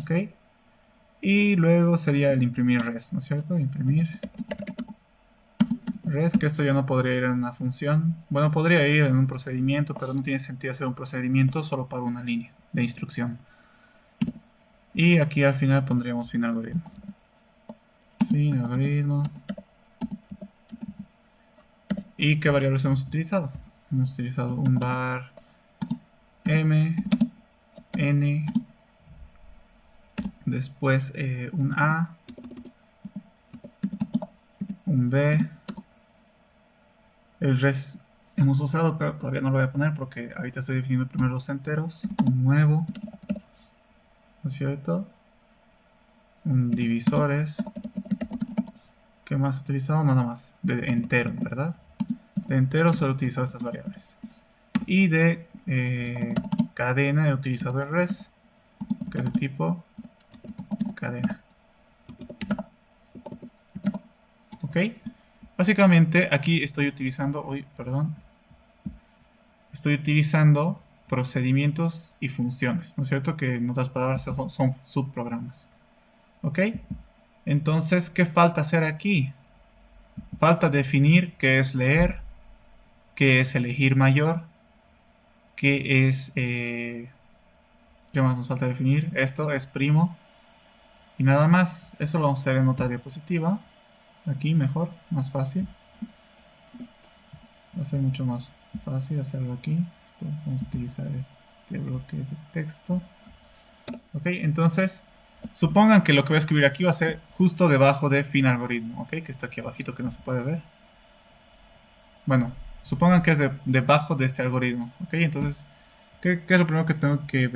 Speaker 1: Ok. Y luego sería el imprimir res, ¿no es cierto? Imprimir res, que esto ya no podría ir en una función. Bueno, podría ir en un procedimiento, pero no tiene sentido hacer un procedimiento solo para una línea de instrucción. Y aquí al final pondríamos fin algoritmo. Fin algoritmo. ¿Y qué variables hemos utilizado? Hemos utilizado un var m, n, después un a, un b, el res hemos usado, pero todavía no lo voy a poner porque ahorita estoy definiendo primero los enteros, un nuevo, ¿no es cierto? Un divisores. ¿Qué más he utilizado? Nada más, de entero, ¿verdad? De entero solo he utilizado estas variables. Y de cadena he utilizado el res, que es de tipo cadena. ¿Ok? Básicamente aquí estoy utilizando, estoy utilizando procedimientos y funciones, ¿no es cierto? Que en otras palabras son subprogramas. ¿Ok? Entonces, ¿qué falta hacer aquí? Falta definir qué es leer, qué es elegir mayor, qué es... ¿qué más nos falta definir? Esto es primo. Y nada más. Eso lo vamos a hacer en otra diapositiva. Aquí mejor, más fácil. Va a ser mucho más fácil hacerlo aquí. Vamos a utilizar este bloque de texto. Ok, entonces supongan que lo que voy a escribir aquí va a ser justo debajo de fin algoritmo. Ok, que está aquí abajito que no se puede ver. Bueno, supongan que es debajo de este algoritmo. Ok, entonces, ¿qué es lo primero que tengo que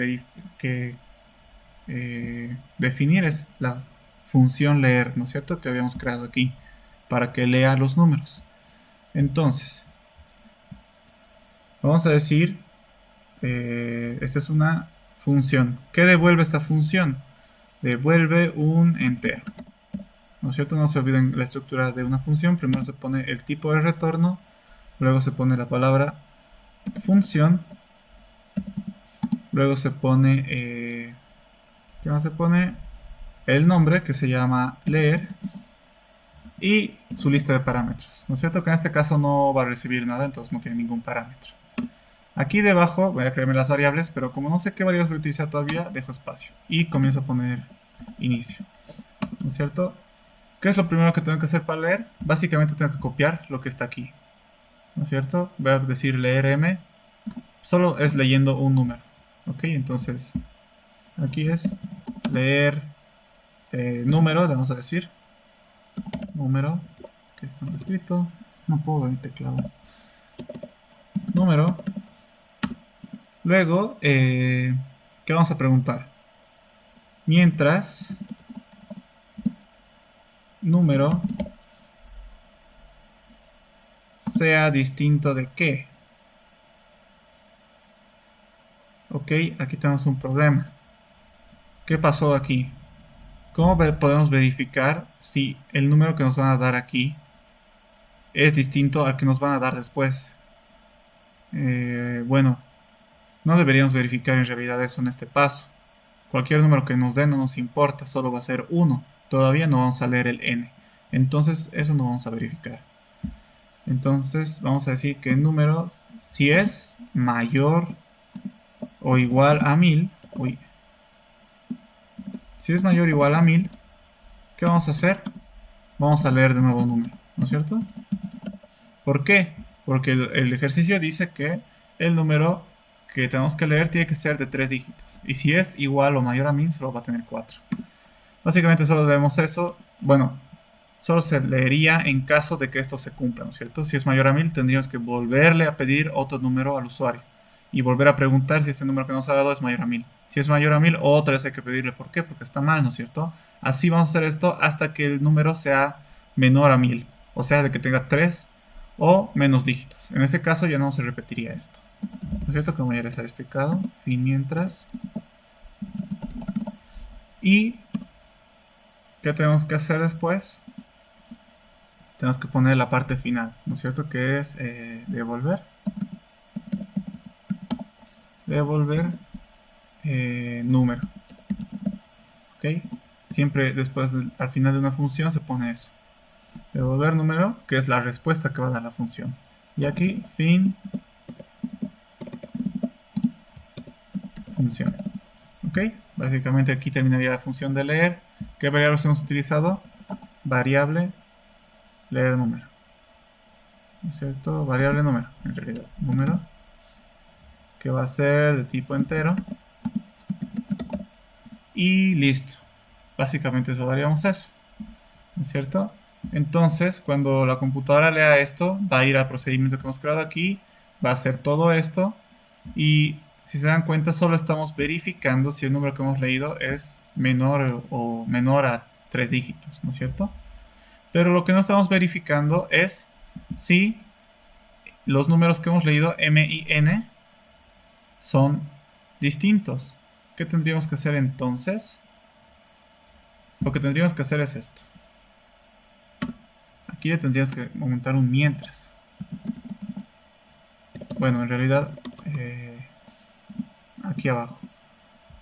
Speaker 1: definir? Es la función leer, ¿no es cierto? Que habíamos creado aquí para que lea los números. Entonces, vamos a decir, esta es una función. ¿Qué devuelve esta función? Devuelve un entero. ¿No es cierto? No se olviden la estructura de una función. Primero se pone el tipo de retorno, luego se pone la palabra función, luego se pone, ¿qué más se pone? El nombre, que se llama leer, y su lista de parámetros. ¿No es cierto? Que en este caso no va a recibir nada, entonces no tiene ningún parámetro. Aquí debajo voy a crearme las variables, pero como no sé qué variables voy a utilizar todavía, dejo espacio. Y comienzo a poner inicio. ¿No es cierto? ¿Qué es lo primero que tengo que hacer para leer? Básicamente tengo que copiar lo que está aquí. ¿No es cierto? Voy a decir leer m. Solo es leyendo un número. Ok, entonces aquí es leer número, le vamos a decir. Número, que está escrito. No puedo ver el teclado. Número. Luego, ¿qué vamos a preguntar? Mientras número sea distinto de qué. Ok, aquí tenemos un problema. ¿Qué pasó aquí? ¿Cómo podemos verificar si el número que nos van a dar aquí es distinto al que nos van a dar después? Bueno, no deberíamos verificar en realidad eso en este paso. Cualquier número que nos den no nos importa, solo va a ser 1. Todavía no vamos a leer el n. Entonces eso no vamos a verificar. Entonces vamos a decir que el número, si es mayor o igual a 1000, uy, si es mayor o igual a 1000, ¿qué vamos a hacer? Vamos a leer de nuevo un número, ¿no es cierto? ¿Por qué? Porque el ejercicio dice que el número que tenemos que leer tiene que ser de 3 dígitos. Y si es igual o mayor a 1000, solo va a tener 4. Básicamente solo leemos eso. Bueno, solo se leería en caso de que esto se cumpla, ¿no es cierto? Si es mayor a 1000, tendríamos que volverle a pedir otro número al usuario. Y volver a preguntar si este número que nos ha dado es mayor a 1000. Si es mayor a 1000, otra vez hay que pedirle por qué, porque está mal, ¿no es cierto? Así vamos a hacer esto hasta que el número sea menor a 1000. O sea, de que tenga 3 o menos dígitos. En este caso ya no se repetiría esto. ¿No es cierto? Como ya les había explicado. Fin mientras. Y ¿qué tenemos que hacer después? Tenemos que poner la parte final, ¿no es cierto? Que es devolver. Devolver número. ¿Ok? Siempre después, al final de una función se pone eso. Devolver número, que es la respuesta que va a dar la función. Y aquí, fin función. ¿Ok? Básicamente aquí terminaría la función de leer. ¿Qué variables hemos utilizado? Variable leer número. ¿No es cierto? Variable número, en realidad. Número. Que va a ser de tipo entero. Y listo. Básicamente solo haríamos eso. ¿No es cierto? Entonces, cuando la computadora lea esto, va a ir al procedimiento que hemos creado aquí, va a hacer todo esto y si se dan cuenta solo estamos verificando si el número que hemos leído es menor o menor a 3 dígitos, ¿no es cierto? Pero lo que no estamos verificando es si los números que hemos leído, m y n, son distintos. ¿Qué tendríamos que hacer entonces? Lo que tendríamos que hacer es esto. Aquí le tendríamos que aumentar un mientras. Bueno, en realidad, aquí abajo.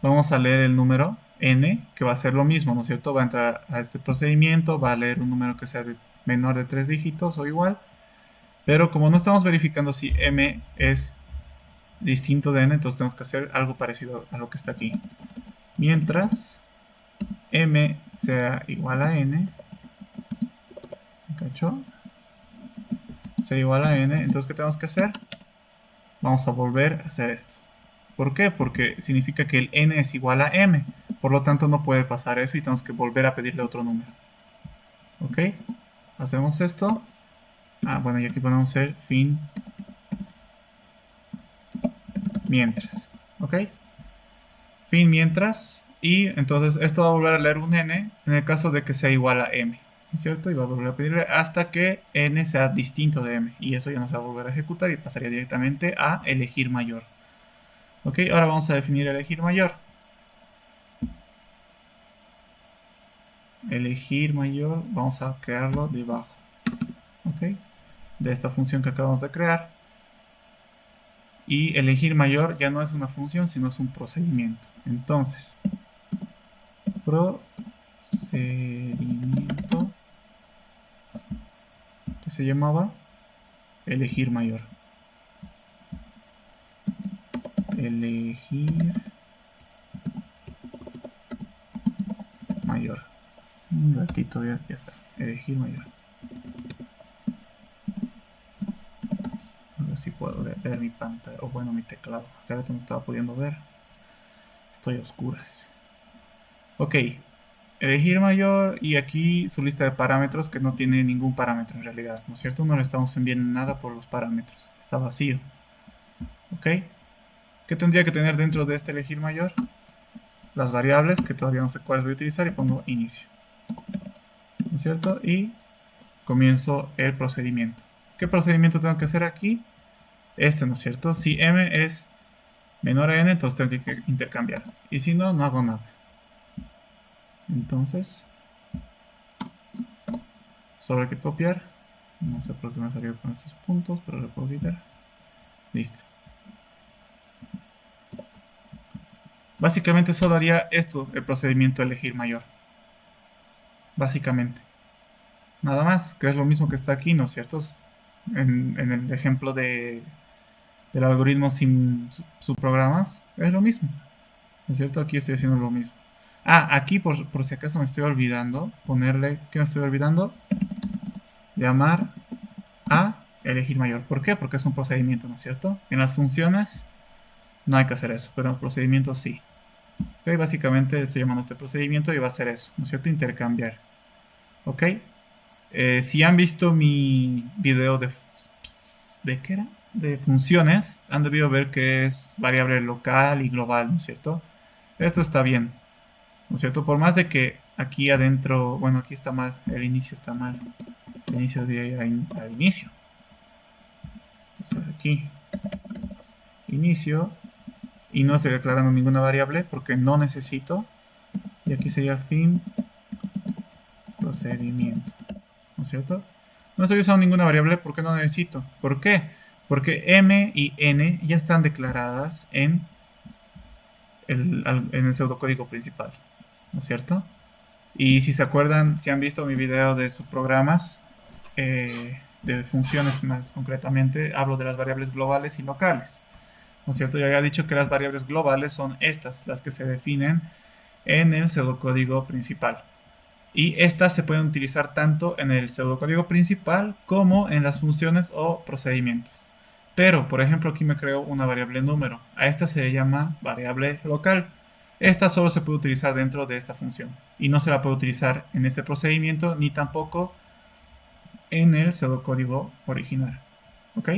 Speaker 1: Vamos a leer el número n, que va a ser lo mismo, ¿no es cierto? Va a entrar a este procedimiento, va a leer un número que sea menor de 3 dígitos o igual. Pero como no estamos verificando si m es distinto de n, entonces tenemos que hacer algo parecido a lo que está aquí. Mientras m sea igual a n, ¿cachó? Sea igual a n, entonces ¿qué tenemos que hacer? Vamos a volver a hacer esto. ¿Por qué? Porque significa que el n es igual a m. Por lo tanto no puede pasar eso y tenemos que volver a pedirle otro número. ¿Ok? Hacemos esto. Bueno, y aquí ponemos el fin mientras. ¿Ok? Fin mientras. Y entonces esto va a volver a leer un n en el caso de que sea igual a m. ¿No es cierto? Y va a volver a pedirle hasta que n sea distinto de m. Y eso ya no se va a volver a ejecutar y pasaría directamente a elegir mayor. ¿Ok? Ahora vamos a definir elegir mayor. Elegir mayor, vamos a crearlo debajo. ¿Ok? De esta función que acabamos de crear. Y elegir mayor ya no es una función, sino es un procedimiento. Entonces, procedimiento que se llamaba elegir mayor. Elegir mayor. Un ratito, ya está. Elegir mayor. A ver si puedo ver mi pantalla, o bueno, mi teclado. Hace rato no estaba pudiendo ver. Estoy a oscuras. Ok. Elegir mayor y aquí su lista de parámetros que no tiene ningún parámetro en realidad, ¿no es cierto? No le estamos enviando nada por los parámetros. Está vacío. ¿Ok? ¿Qué tendría que tener dentro de este elegir mayor? Las variables, que todavía no sé cuáles voy a utilizar, y pongo inicio. ¿No es cierto? Y comienzo el procedimiento. ¿Qué procedimiento tengo que hacer aquí? Este, ¿no es cierto? Si m es menor a n, entonces tengo que intercambiar. Y si no, no hago nada. Entonces, solo hay que copiar. No sé por qué me salió con estos puntos, pero lo puedo quitar. Listo. Básicamente solo haría esto, el procedimiento de elegir mayor. Básicamente. Nada más, que es lo mismo que está aquí, ¿no es cierto? En el ejemplo del algoritmo sin subprogramas, es lo mismo. ¿No es cierto? Aquí estoy haciendo lo mismo. Ah, aquí por si acaso me estoy olvidando, ponerle, ¿qué me estoy olvidando? Llamar a elegir mayor. ¿Por qué? Porque es un procedimiento, ¿no es cierto? En las funciones no hay que hacer eso, pero en los procedimientos sí. Ok, básicamente estoy llamando a este procedimiento y va a ser eso, ¿no es cierto? Intercambiar. Ok. Si han visto mi video ¿de qué era? De funciones, han debido ver que es variable local y global, ¿no es cierto? Esto está bien, ¿no es cierto? Por más de que aquí adentro, bueno, aquí está mal, el inicio está mal. El inicio de ir al inicio. Entonces aquí, inicio, y no estoy declarando ninguna variable porque no necesito. Y aquí sería fin procedimiento, ¿no es cierto? No estoy usando ninguna variable porque no necesito. ¿Por qué? Porque m y n ya están declaradas en el pseudocódigo principal, ¿no es cierto? Y si se acuerdan, si han visto mi video de subprogramas, de funciones más concretamente, hablo de las variables globales y locales, ¿no es cierto? Yo había dicho que las variables globales son estas, las que se definen en el pseudocódigo principal. Y estas se pueden utilizar tanto en el pseudocódigo principal como en las funciones o procedimientos. Pero, por ejemplo, aquí me creo una variable número. A esta se le llama variable local. Esta solo se puede utilizar dentro de esta función. Y no se la puede utilizar en este procedimiento ni tampoco en el pseudocódigo original. ¿Ok?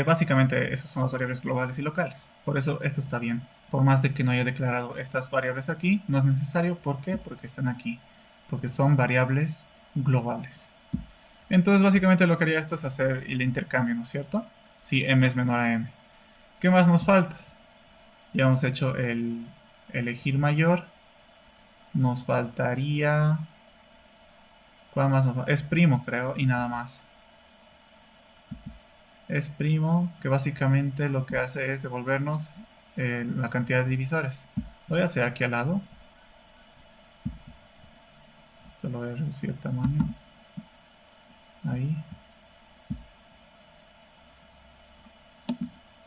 Speaker 1: Básicamente esas son las variables globales y locales. Por eso esto está bien. Por más de que no haya declarado estas variables aquí, no es necesario. ¿Por qué? Porque están aquí. Porque son variables globales. Entonces básicamente lo que haría esto es hacer el intercambio, ¿no es cierto? Si m es menor a n. ¿Qué más nos falta? Ya hemos hecho el elegir mayor. Nos faltaría... ¿Cuál más nos falta? Es primo, creo, y nada más. Es primo, que básicamente lo que hace es devolvernos la cantidad de divisores. Lo voy a hacer aquí al lado. Esto lo voy a reducir el tamaño. Ahí.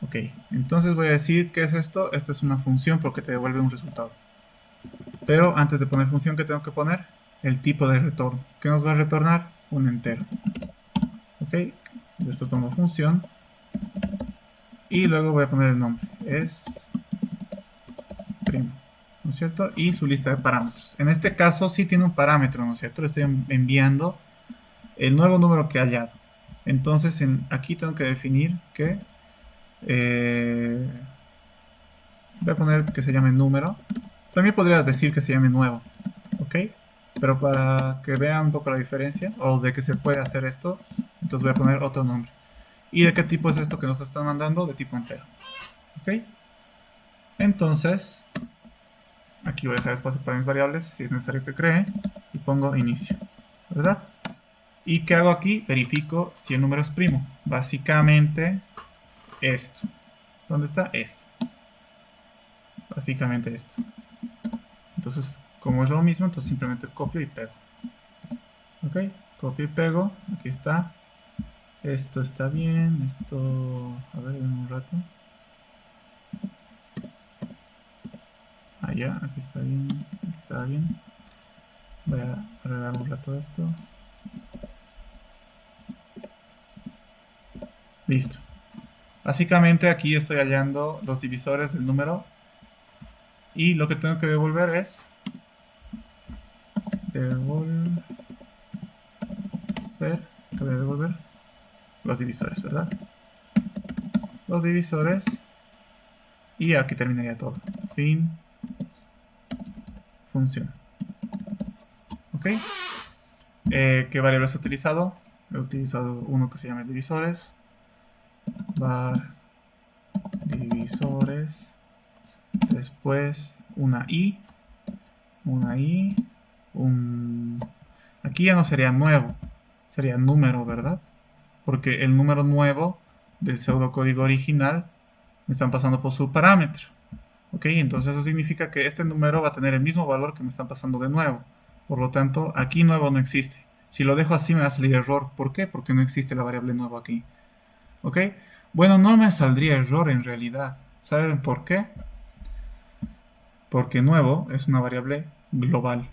Speaker 1: Ok, entonces voy a decir ¿qué es esto? Esto es una función porque te devuelve un resultado. Pero antes de poner función, ¿qué tengo que poner? El tipo de retorno. ¿Qué nos va a retornar? Un entero. Ok, después pongo función. Y luego voy a poner el nombre. Es primo. ¿No es cierto? Y su lista de parámetros. En este caso sí tiene un parámetro, ¿no es cierto? Le estoy enviando el nuevo número que ha hallado. Entonces aquí tengo que definir que voy a poner que se llame número. También podría decir que se llame nuevo, ¿ok? Pero para que vean un poco la diferencia o de que se puede hacer esto, entonces voy a poner otro nombre. ¿Y de qué tipo es esto que nos están mandando? De tipo entero, ¿ok? Entonces, aquí voy a dejar espacio para mis variables si es necesario que cree y pongo inicio, ¿verdad? ¿Y qué hago aquí? Verifico si el número es primo. Básicamente esto. ¿Dónde está? Esto. Básicamente esto. Entonces, como es lo mismo, entonces simplemente copio y pego. ¿Ok? Copio y pego. Aquí está. Esto está bien. Esto... A ver, en un rato. Ya, aquí está bien. Aquí está bien. Voy a arreglar un rato esto. Listo. Básicamente aquí estoy hallando los divisores del número. Y lo que tengo que devolver es... Devolver... ¿Qué voy a devolver? Los divisores, ¿verdad? Los divisores. Y aquí terminaría todo. Fin. Función. ¿Ok? ¿Qué variables he utilizado? He utilizado uno que se llama divisores. Var divisores, después una i, un... Aquí ya no sería nuevo, sería número, ¿verdad? Porque el número nuevo del pseudocódigo original me están pasando por su parámetro. ¿Ok? Entonces eso significa que este número va a tener el mismo valor que me están pasando de nuevo. Por lo tanto, aquí nuevo no existe. Si lo dejo así me va a salir error. ¿Por qué? Porque no existe la variable nuevo aquí. ¿Ok? Bueno, no me saldría error en realidad. ¿Saben por qué? Porque nuevo es una variable global.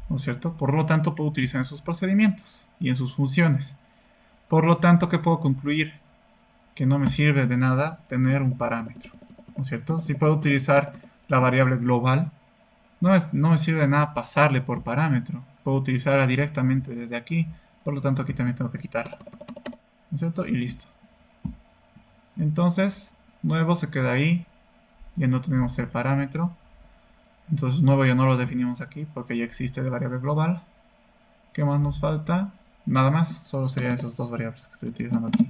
Speaker 1: ¿No es cierto? Por lo tanto, puedo utilizar en sus procedimientos y en sus funciones. Por lo tanto, ¿qué puedo concluir? Que no me sirve de nada tener un parámetro. ¿No es cierto? Si puedo utilizar la variable global, no me sirve de nada pasarle por parámetro. Puedo utilizarla directamente desde aquí. Por lo tanto, aquí también tengo que quitarla. ¿No es cierto? Y listo. Entonces, nuevo se queda ahí. Ya no tenemos el parámetro. Entonces, nuevo ya no lo definimos aquí porque ya existe de variable global. ¿Qué más nos falta? Nada más. Solo serían esas dos variables que estoy utilizando aquí.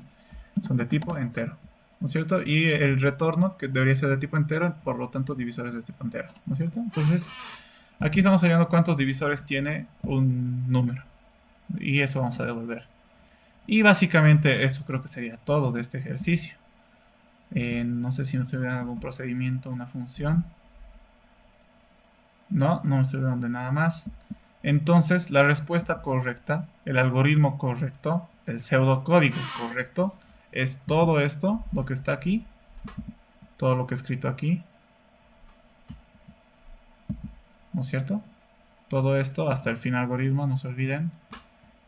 Speaker 1: Son de tipo entero. ¿No es cierto? Y el retorno, que debería ser de tipo entero, por lo tanto, divisores de tipo entero. ¿No es cierto? Entonces, aquí estamos hallando cuántos divisores tiene un número. Y eso vamos a devolver. Y básicamente eso creo que sería todo de este ejercicio. No sé si me estoy olvidando algún procedimiento, una función. No me estoy olvidando de nada más. Entonces, la respuesta correcta, el algoritmo correcto, el pseudocódigo correcto, es todo esto, lo que está aquí, todo lo que he escrito aquí, ¿no es cierto? Todo esto hasta el fin algoritmo, no se olviden,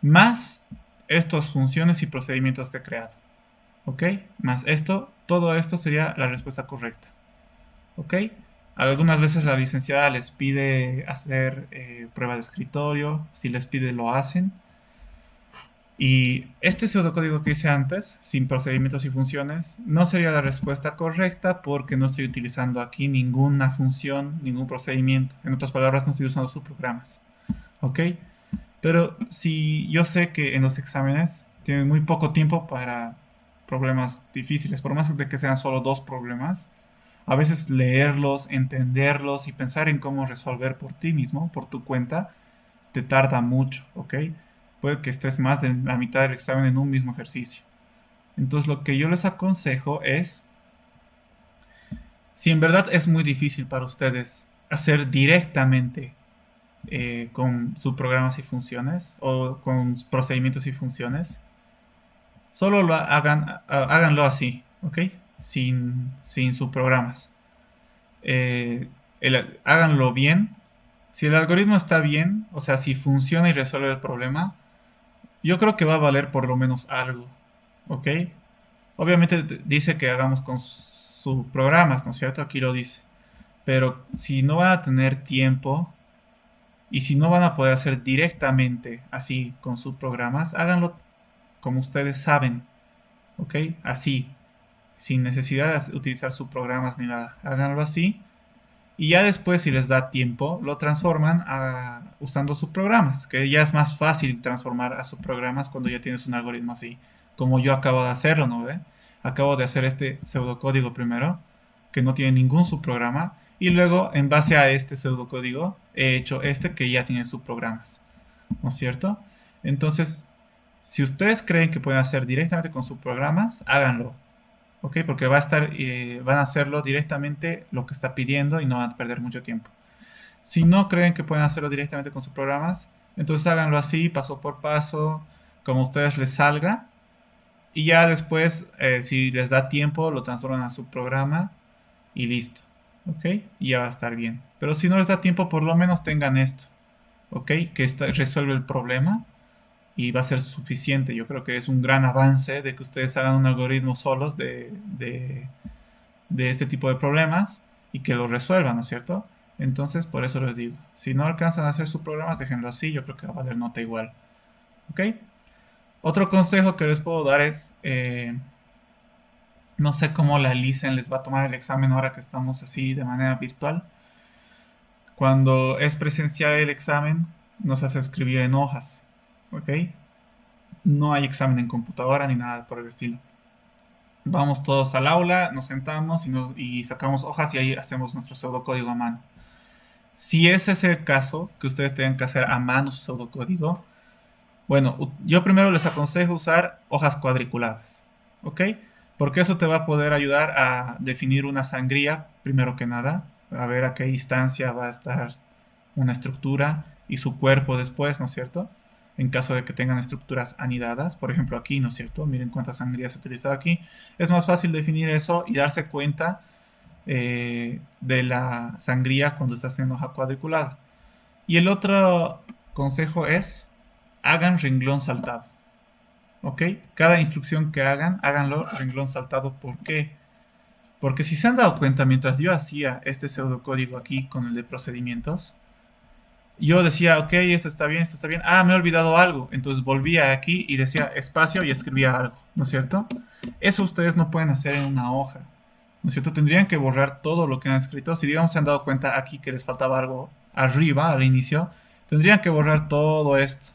Speaker 1: más estas funciones y procedimientos que he creado, ¿ok? Más esto, todo esto sería la respuesta correcta, ¿ok? Algunas veces la licenciada les pide hacer prueba de escritorio, si les pide lo hacen. Y este pseudocódigo que hice antes, sin procedimientos y funciones, no sería la respuesta correcta porque no estoy utilizando aquí ninguna función, ningún procedimiento. En otras palabras, no estoy usando subprogramas. ¿Ok? Pero si yo sé que en los exámenes tienen muy poco tiempo para problemas difíciles, por más de que sean solo dos problemas, a veces leerlos, entenderlos y pensar en cómo resolver por ti mismo, por tu cuenta, te tarda mucho, ¿ok? Puede que estés más de la mitad del examen en un mismo ejercicio. Entonces lo que yo les aconsejo es, si en verdad es muy difícil para ustedes hacer directamente con subprogramas y funciones o con procedimientos y funciones, solo háganlo así, ¿ok? Sin subprogramas. Háganlo bien. Si el algoritmo está bien, o sea, si funciona y resuelve el problema, yo creo que va a valer por lo menos algo, ¿ok? Obviamente dice que hagamos con subprogramas, ¿no es cierto? Aquí lo dice. Pero si no van a tener tiempo y si no van a poder hacer directamente así con subprogramas, háganlo como ustedes saben, ¿ok? Así, sin necesidad de utilizar subprogramas ni nada. Háganlo así. Y ya después, si les da tiempo, lo transforman usando subprogramas, que ya es más fácil transformar a subprogramas cuando ya tienes un algoritmo así, como yo acabo de hacerlo, ¿no ve? Acabo de hacer este pseudocódigo primero, que no tiene ningún subprograma, y luego, en base a este pseudocódigo, he hecho este que ya tiene subprogramas, ¿no es cierto? Entonces, si ustedes creen que pueden hacer directamente con subprogramas, háganlo. ¿Ok? Porque van a hacerlo directamente lo que está pidiendo y no van a perder mucho tiempo. Si no creen que pueden hacerlo directamente con sus programas, entonces háganlo así, paso por paso, como a ustedes les salga. Y ya después, si les da tiempo, lo transforman a su programa y listo. ¿Ok? Y ya va a estar bien. Pero si no les da tiempo, por lo menos tengan esto. ¿Ok? Que resuelve el problema y va a ser suficiente. Yo creo que es un gran avance de que ustedes hagan un algoritmo solos de este tipo de problemas y que lo resuelvan, ¿no es cierto? Entonces, por eso les digo, si no alcanzan a hacer sus programas, déjenlo así, yo creo que va a valer nota igual. ¿Ok? Otro consejo que les puedo dar es, no sé cómo la LICEN les va a tomar el examen ahora que estamos así de manera virtual. Cuando es presencial el examen, nos hace escribir en hojas, ¿ok? No hay examen en computadora ni nada por el estilo. Vamos todos al aula, nos sentamos y sacamos hojas y ahí hacemos nuestro pseudocódigo a mano. Si ese es el caso, que ustedes tengan que hacer a mano su pseudocódigo, bueno, yo primero les aconsejo usar hojas cuadriculadas, ¿ok? Porque eso te va a poder ayudar a definir una sangría, primero que nada, a ver a qué distancia va a estar una estructura y su cuerpo después, ¿no es cierto? En caso de que tengan estructuras anidadas, por ejemplo aquí, ¿no es cierto? Miren cuántas sangrías he utilizado aquí. Es más fácil definir eso y darse cuenta de la sangría cuando estás en hoja cuadriculada. Y el otro consejo es, hagan renglón saltado, ¿ok? Cada instrucción que hagan, háganlo renglón saltado. ¿Por qué? Porque si se han dado cuenta, mientras yo hacía este pseudocódigo aquí con el de procedimientos, yo decía, ok, esto está bien. Ah, me he olvidado algo. Entonces volvía aquí y decía espacio y escribía algo, ¿no es cierto? Eso ustedes no pueden hacer en una hoja, ¿no es cierto? Tendrían que borrar todo lo que han escrito. Si digamos se han dado cuenta aquí que les faltaba algo arriba, al inicio, tendrían que borrar todo esto,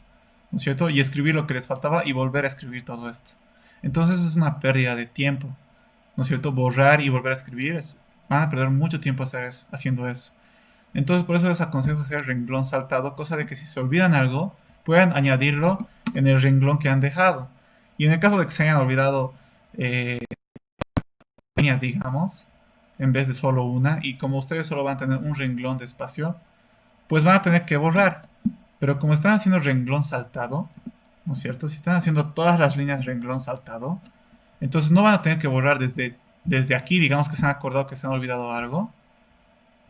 Speaker 1: ¿no es cierto? Y escribir lo que les faltaba y volver a escribir todo esto. Entonces es una pérdida de tiempo, ¿no es cierto? Borrar y volver a escribir, van a perder mucho tiempo haciendo eso. Entonces por eso les aconsejo hacer renglón saltado, cosa de que si se olvidan algo, puedan añadirlo en el renglón que han dejado. Y en el caso de que se hayan olvidado líneas, digamos, en vez de solo una, y como ustedes solo van a tener un renglón de espacio, pues van a tener que borrar. Pero como están haciendo renglón saltado, ¿no es cierto? Si están haciendo todas las líneas renglón saltado, entonces no van a tener que borrar desde aquí, digamos que se han acordado que se han olvidado algo,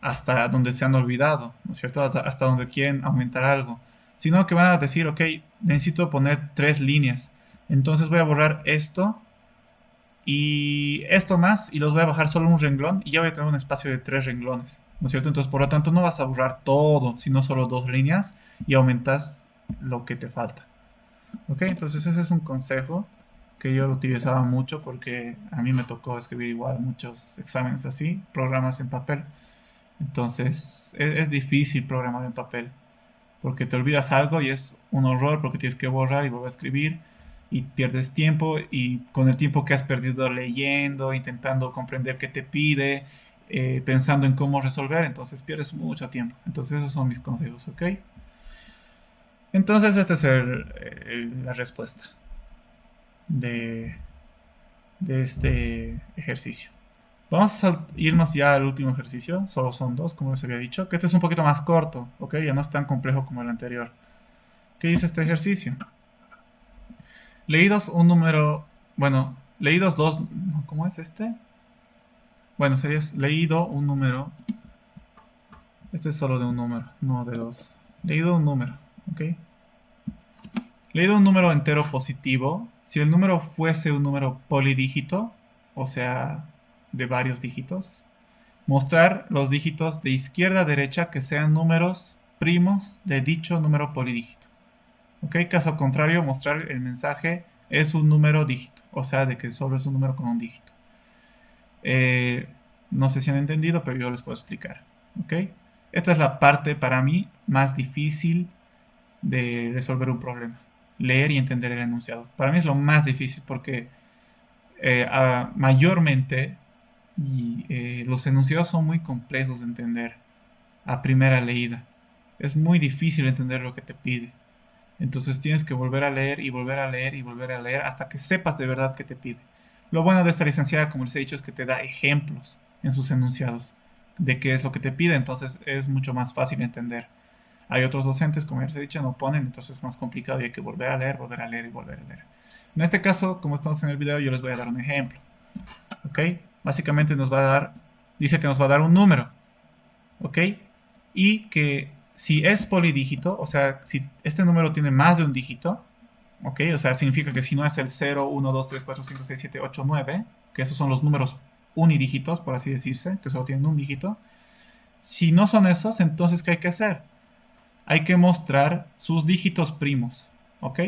Speaker 1: hasta donde se han olvidado, ¿no es cierto? Hasta donde quieren aumentar algo. Sino que van a decir, ok, necesito poner 3 líneas. Entonces voy a borrar esto y esto más y los voy a bajar solo un renglón y ya voy a tener un espacio de 3 renglones, ¿no es cierto? Entonces por lo tanto no vas a borrar todo, sino solo 2 líneas y aumentas lo que te falta. ¿Ok? Entonces ese es un consejo que yo lo utilizaba mucho porque a mí me tocó escribir igual muchos exámenes así, programas en papel. Entonces es difícil programar en papel porque te olvidas algo y es un horror porque tienes que borrar y volver a escribir y pierdes tiempo y con el tiempo que has perdido leyendo, intentando comprender qué te pide, pensando en cómo resolver, entonces pierdes mucho tiempo. Entonces esos son mis consejos, ¿ok? Entonces esta es la respuesta de, de este ejercicio. Vamos a irnos ya al último ejercicio, solo son dos, como les había dicho, que este es un poquito más corto, ¿ok? Ya no es tan complejo como el anterior. ¿Qué dice este ejercicio? Leídos un número, bueno, leídos dos, no, ¿cómo es este? Bueno, sería leído un número, este es solo de un número, no de dos. Leído un número, ¿ok? Leído un número entero positivo, si el número fuese un número polidígito, o sea, de varios dígitos, mostrar los dígitos de izquierda a derecha que sean números primos de dicho número polidígito. ¿Ok? Caso contrario, mostrar el mensaje es un número dígito, o sea, de que solo es un número con un dígito. No sé si han entendido, pero yo les puedo explicar. ¿Ok? Esta es la parte para mí más difícil de resolver un problema. Leer y entender el enunciado. Para mí es lo más difícil porque mayormente los enunciados son muy complejos de entender a primera leída. Es muy difícil entender lo que te pide. Entonces tienes que volver a leer y volver a leer y volver a leer hasta que sepas de verdad qué te pide. Lo bueno de esta licenciada, como les he dicho, es que te da ejemplos en sus enunciados de qué es lo que te pide, entonces es mucho más fácil entender. Hay otros docentes, como ya les he dicho, no ponen, entonces es más complicado y hay que volver a leer, volver a leer y volver a leer. En este caso, como estamos en el video, yo les voy a dar un ejemplo. ¿Ok? Básicamente nos va a dar, dice que nos va a dar un número. ¿Ok? Y que si es polidígito, o sea, si este número tiene más de un dígito, ¿ok? O sea, significa que si no es el 0, 1, 2, 3, 4, 5, 6, 7, 8, 9, que esos son los números unidígitos, por así decirse, que solo tienen un dígito. Si no son esos, entonces ¿qué hay que hacer? Hay que mostrar sus dígitos primos, ¿ok?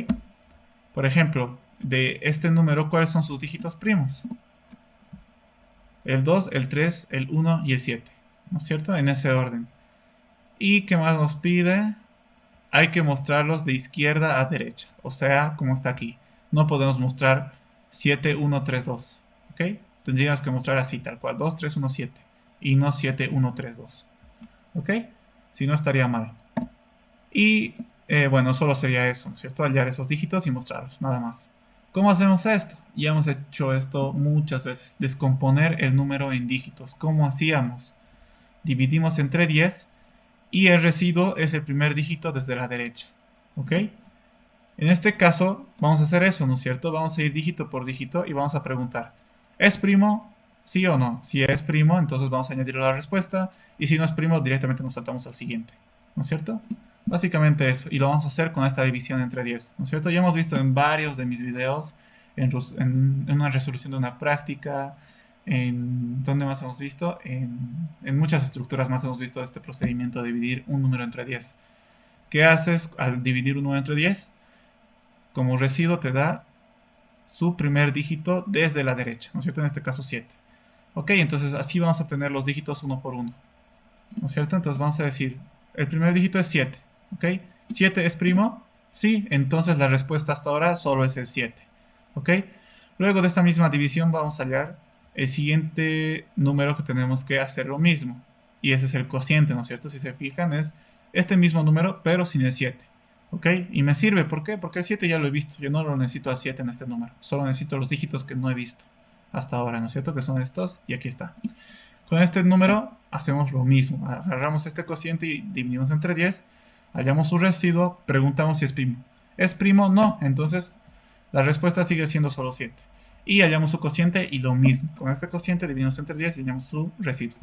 Speaker 1: Por ejemplo, de este número, ¿cuáles son sus dígitos primos? El 2, el 3, el 1 y el 7, ¿no es cierto? En ese orden. ¿Y qué más nos pide? Hay que mostrarlos de izquierda a derecha, o sea, como está aquí. No podemos mostrar 7, 1, 3, 2, ¿ok? Tendríamos que mostrar así, tal cual, 2317 y no 7132, ¿ok? Si no estaría mal. Y bueno, solo sería eso, ¿no es cierto? Hallar esos dígitos y mostrarlos, nada más. ¿Cómo hacemos esto? Ya hemos hecho esto muchas veces, descomponer el número en dígitos. ¿Cómo hacíamos? Dividimos entre 10 y el residuo es el primer dígito desde la derecha, ¿ok? En este caso, vamos a hacer eso, ¿no es cierto? Vamos a ir dígito por dígito y vamos a preguntar, ¿es primo? ¿Sí o no? Si es primo, entonces vamos a añadirle la respuesta, y si no es primo, directamente nos saltamos al siguiente, ¿no es cierto? Básicamente eso, y lo vamos a hacer con esta división entre 10, ¿no es cierto? Ya hemos visto en varios de mis videos, en una resolución de una práctica, en ¿dónde más hemos visto? En muchas estructuras más hemos visto este procedimiento de dividir un número entre 10. ¿Qué haces al dividir un número entre 10? Como residuo te da su primer dígito desde la derecha, ¿no es cierto? En este caso 7. Ok, entonces así vamos a obtener los dígitos uno por uno, ¿no es cierto? Entonces vamos a decir, el primer dígito es 7, ¿ok? ¿7 es primo? Sí, entonces la respuesta hasta ahora solo es el 7, ¿ok? Luego de esta misma división vamos a hallar el siguiente número que tenemos que hacer lo mismo, y ese es el cociente, ¿no es cierto? Si se fijan, es este mismo número, pero sin el 7. ¿Ok? Y me sirve, ¿por qué? Porque el 7 ya lo he visto, yo no lo necesito a 7 en este número, solo necesito los dígitos que no he visto hasta ahora, ¿no es cierto? Que son estos, y aquí está. Con este número hacemos lo mismo, agarramos este cociente y dividimos entre 10, hallamos su residuo, preguntamos si es primo. ¿Es primo? No, entonces la respuesta sigue siendo solo 7. Y hallamos su cociente y lo mismo, con este cociente dividimos entre 10 y hallamos su residuo.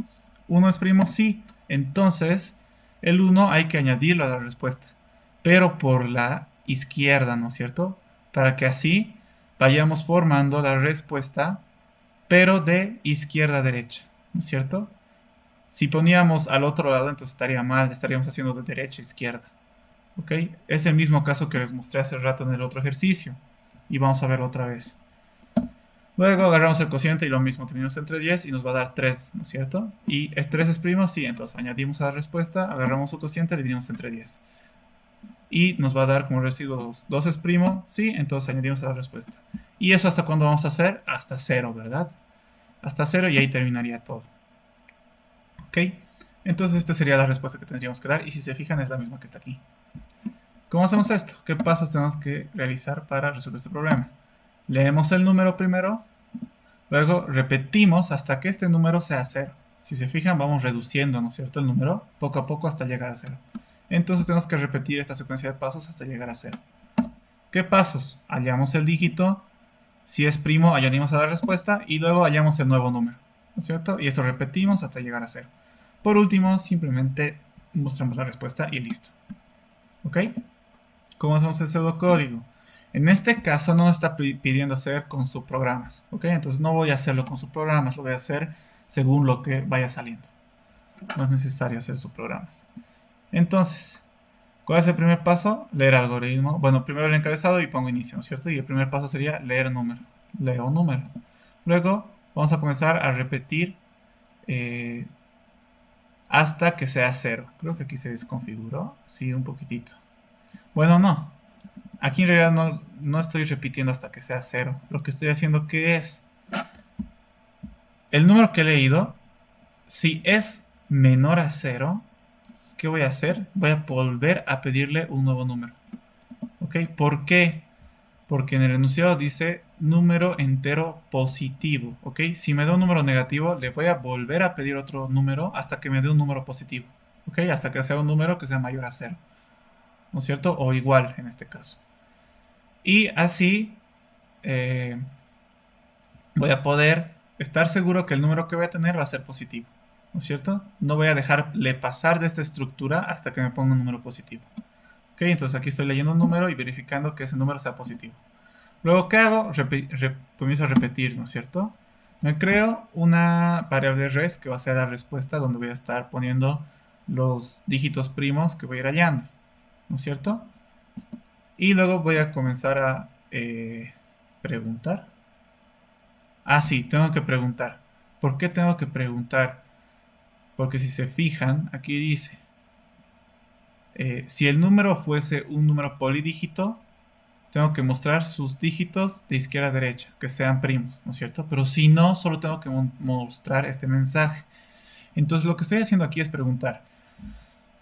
Speaker 1: ¿1 es primo? Sí, entonces el 1 hay que añadirlo a la respuesta, pero por la izquierda, ¿no es cierto? Para que así vayamos formando la respuesta, pero de izquierda a derecha, ¿no es cierto? Si poníamos al otro lado, entonces estaría mal, estaríamos haciendo de derecha a izquierda, ¿ok? Es el mismo caso que les mostré hace rato en el otro ejercicio, y vamos a verlo otra vez. Luego agarramos el cociente y lo mismo, dividimos entre 10 y nos va a dar 3, ¿no es cierto? ¿Y el 3 es primo? Sí, entonces añadimos a la respuesta, agarramos su cociente, dividimos entre 10. Y nos va a dar como residuo 2. 2 es primo, sí, entonces añadimos a la respuesta. ¿Y eso hasta cuándo vamos a hacer? Hasta 0, ¿verdad? Hasta 0 y ahí terminaría todo. ¿Ok? Entonces esta sería la respuesta que tendríamos que dar y si se fijan es la misma que está aquí. ¿Cómo hacemos esto? ¿Qué pasos tenemos que realizar para resolver este problema? Leemos el número primero, luego repetimos hasta que este número sea 0. Si se fijan vamos reduciendo, ¿no es cierto? El número poco a poco hasta llegar a 0. Entonces tenemos que repetir esta secuencia de pasos hasta llegar a 0. ¿Qué pasos? Hallamos el dígito, si es primo añadimos a la respuesta y luego hallamos el nuevo número, ¿no es cierto? Y esto repetimos hasta llegar a 0. Por último, simplemente mostramos la respuesta y listo. ¿Ok? ¿Cómo hacemos el pseudocódigo? En este caso no nos está pidiendo hacer con subprogramas, ¿ok? Entonces no voy a hacerlo con subprogramas, lo voy a hacer según lo que vaya saliendo. No es necesario hacer subprogramas. Entonces, ¿cuál es el primer paso? Leer algoritmo. Bueno, primero el encabezado y pongo inicio, ¿no es cierto? Y el primer paso sería leer número. Leo número. Luego vamos a comenzar a repetir hasta que sea 0. Creo que aquí se desconfiguró. Sí, un poquitito. Bueno, no. Aquí en realidad no estoy repitiendo hasta que sea 0. Lo que estoy haciendo que es el número que he leído, si es menor a 0, ¿qué voy a hacer? Voy a volver a pedirle un nuevo número. ¿Ok? ¿Por qué? Porque en el enunciado dice número entero positivo. ¿Ok? Si me da un número negativo, le voy a volver a pedir otro número hasta que me dé un número positivo. ¿Ok? Hasta que sea un número que sea mayor a 0. ¿No es cierto? O igual en este caso. Y así voy a poder estar seguro que el número que voy a tener va a ser positivo. ¿No es cierto? No voy a dejarle pasar de esta estructura hasta que me ponga un número positivo. Ok, entonces aquí estoy leyendo un número y verificando que ese número sea positivo. Luego, ¿qué hago? Comienzo a repetir, ¿no es cierto? Me creo una variable res que va a ser la respuesta donde voy a estar poniendo los dígitos primos que voy a ir hallando, ¿no es cierto? Y luego voy a comenzar a preguntar. Ah, sí, tengo que preguntar. ¿Por qué tengo que preguntar? Porque si se fijan, aquí dice, si el número fuese un número polidígito, tengo que mostrar sus dígitos de izquierda a derecha, que sean primos, ¿no es cierto? Pero si no, solo tengo que mostrar este mensaje. Entonces lo que estoy haciendo aquí es preguntar,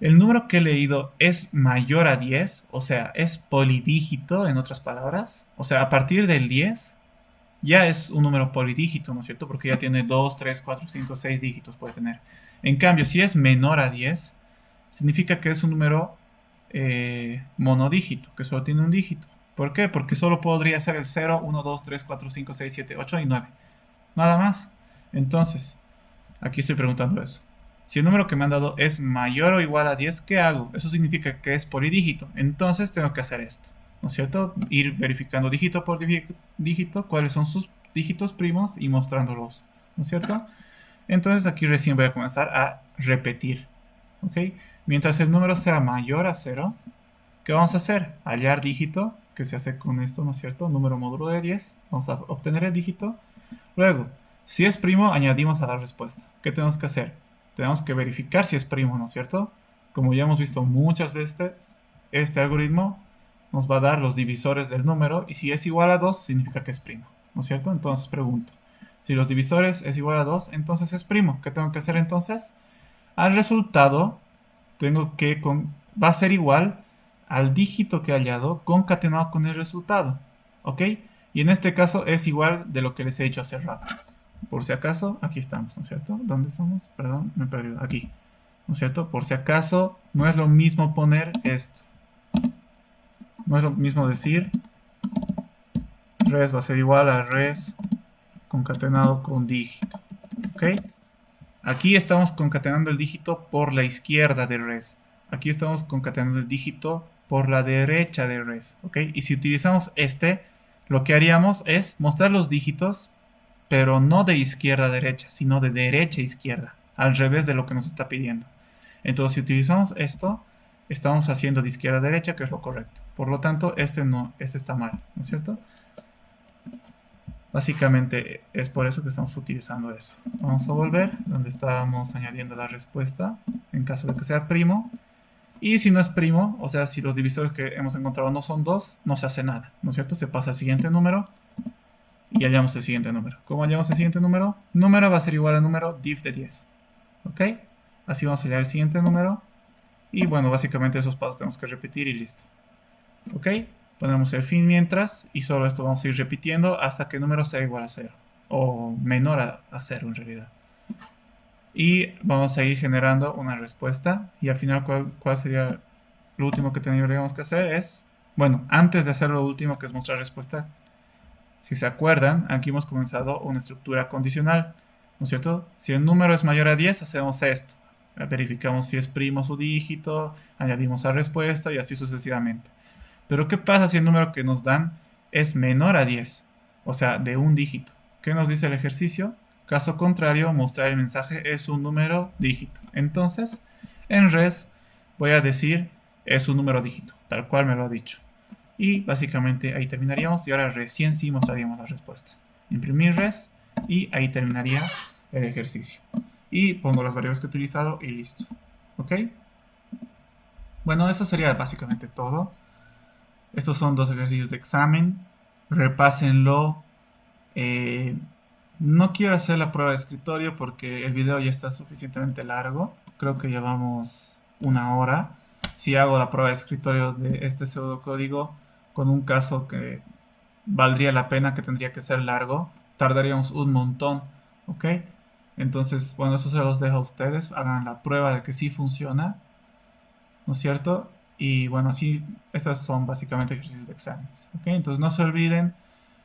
Speaker 1: ¿el número que he leído es mayor a 10? O sea, ¿es polidígito en otras palabras? O sea, a partir del 10 ya es un número polidígito, ¿no es cierto? Porque ya tiene 2, 3, 4, 5, 6 dígitos puede tener. En cambio, si es menor a 10, significa que es un número monodígito, que solo tiene un dígito. ¿Por qué? Porque solo podría ser el 0, 1, 2, 3, 4, 5, 6, 7, 8 y 9. Nada más. Entonces, aquí estoy preguntando eso. Si el número que me han dado es mayor o igual a 10, ¿qué hago? Eso significa que es polidígito. Entonces tengo que hacer esto, ¿no es cierto? Ir verificando dígito por dígito cuáles son sus dígitos primos y mostrándolos, ¿no es cierto? Entonces aquí recién voy a comenzar a repetir, ¿ok? Mientras el número sea mayor a 0, ¿qué vamos a hacer? Hallar dígito, que se hace con esto, ¿no es cierto? Número módulo de 10. Vamos a obtener el dígito. Luego, si es primo, añadimos a la respuesta. ¿Qué tenemos que hacer? Tenemos que verificar si es primo, ¿no es cierto? Como ya hemos visto muchas veces, este algoritmo nos va a dar los divisores del número y si es igual a 2, significa que es primo, ¿no es cierto? Entonces pregunto, si los divisores es igual a 2, entonces es primo. ¿Qué tengo que hacer entonces? Al resultado, va a ser igual al dígito que he hallado concatenado con el resultado, ¿ok? Y en este caso es igual de lo que les he dicho hace rato. Por si acaso, aquí estamos, ¿no es cierto? ¿Dónde estamos? Perdón, me he perdido. Aquí, ¿no es cierto? Por si acaso, no es lo mismo poner esto. No es lo mismo decir res va a ser igual a res concatenado con dígito, ¿ok? Aquí estamos concatenando el dígito por la izquierda de res. Aquí estamos concatenando el dígito por la derecha de res, ¿ok? Y si utilizamos lo que haríamos es mostrar los dígitos, pero no de izquierda a derecha, sino de derecha a izquierda, al revés de lo que nos está pidiendo. Entonces, si utilizamos esto, estamos haciendo de izquierda a derecha, que es lo correcto. Por lo tanto, este está mal, ¿no es cierto? Básicamente es por eso que estamos utilizando eso. Vamos a volver donde estábamos añadiendo la respuesta en caso de que sea primo. Y si no es primo, o sea, si los divisores que hemos encontrado no son 2, no se hace nada, ¿no es cierto? Se pasa al siguiente número y hallamos el siguiente número. ¿Cómo hallamos el siguiente número? Número va a ser igual al número div de 10. ¿Ok? Así vamos a hallar el siguiente número. Y bueno, básicamente esos pasos tenemos que repetir y listo. ¿Ok? Ponemos el fin mientras y solo esto vamos a ir repitiendo hasta que el número sea igual a 0. O menor a 0 en realidad. Y vamos a ir generando una respuesta. Y al final, ¿cuál sería lo último que tendríamos que hacer? Bueno, antes de hacer lo último que es mostrar respuesta, si se acuerdan, aquí hemos comenzado una estructura condicional, ¿no es cierto? Si el número es mayor a 10, hacemos esto. Verificamos si es primo su dígito, añadimos a respuesta y así sucesivamente. Pero ¿qué pasa si el número que nos dan es menor a 10? O sea, de un dígito. ¿Qué nos dice el ejercicio? Caso contrario, mostrar el mensaje es un número dígito. Entonces, en res voy a decir es un número dígito, tal cual me lo ha dicho. Y básicamente ahí terminaríamos y ahora recién sí mostraríamos la respuesta. Imprimir res y ahí terminaría el ejercicio. Y pongo las variables que he utilizado y listo. ¿Ok? Bueno, eso sería básicamente todo. Estos son 2 ejercicios de examen. Repásenlo. No quiero hacer la prueba de escritorio porque el video ya está suficientemente largo. Creo que llevamos 1 hora. Si hago la prueba de escritorio de este pseudocódigo con un caso que valdría la pena, que tendría que ser largo, tardaríamos un montón, ¿ok? Entonces, bueno, eso se los dejo a ustedes. Hagan la prueba de que sí funciona, ¿no es cierto? Y bueno, así, estas son básicamente ejercicios de exámenes, ¿ok? Entonces no se olviden,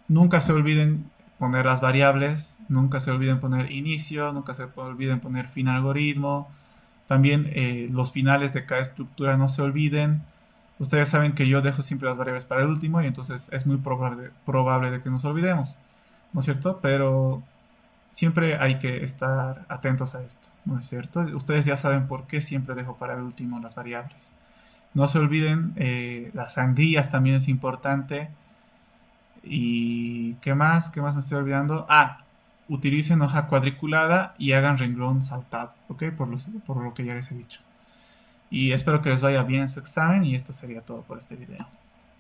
Speaker 1: nunca se olviden poner las variables, nunca se olviden poner inicio, nunca se olviden poner fin algoritmo. También los finales de cada estructura no se olviden. Ustedes saben que yo dejo siempre las variables para el último y entonces es muy probable de que nos olvidemos, ¿no es cierto? Pero siempre hay que estar atentos a esto, ¿no es cierto? Ustedes ya saben por qué siempre dejo para el último las variables. No se olviden, las sangrías también es importante. ¿Y qué más? ¿Qué más me estoy olvidando? Utilicen hoja cuadriculada y hagan renglón saltado, ¿ok? Por lo que ya les he dicho. Y espero que les vaya bien en su examen y esto sería todo por este video.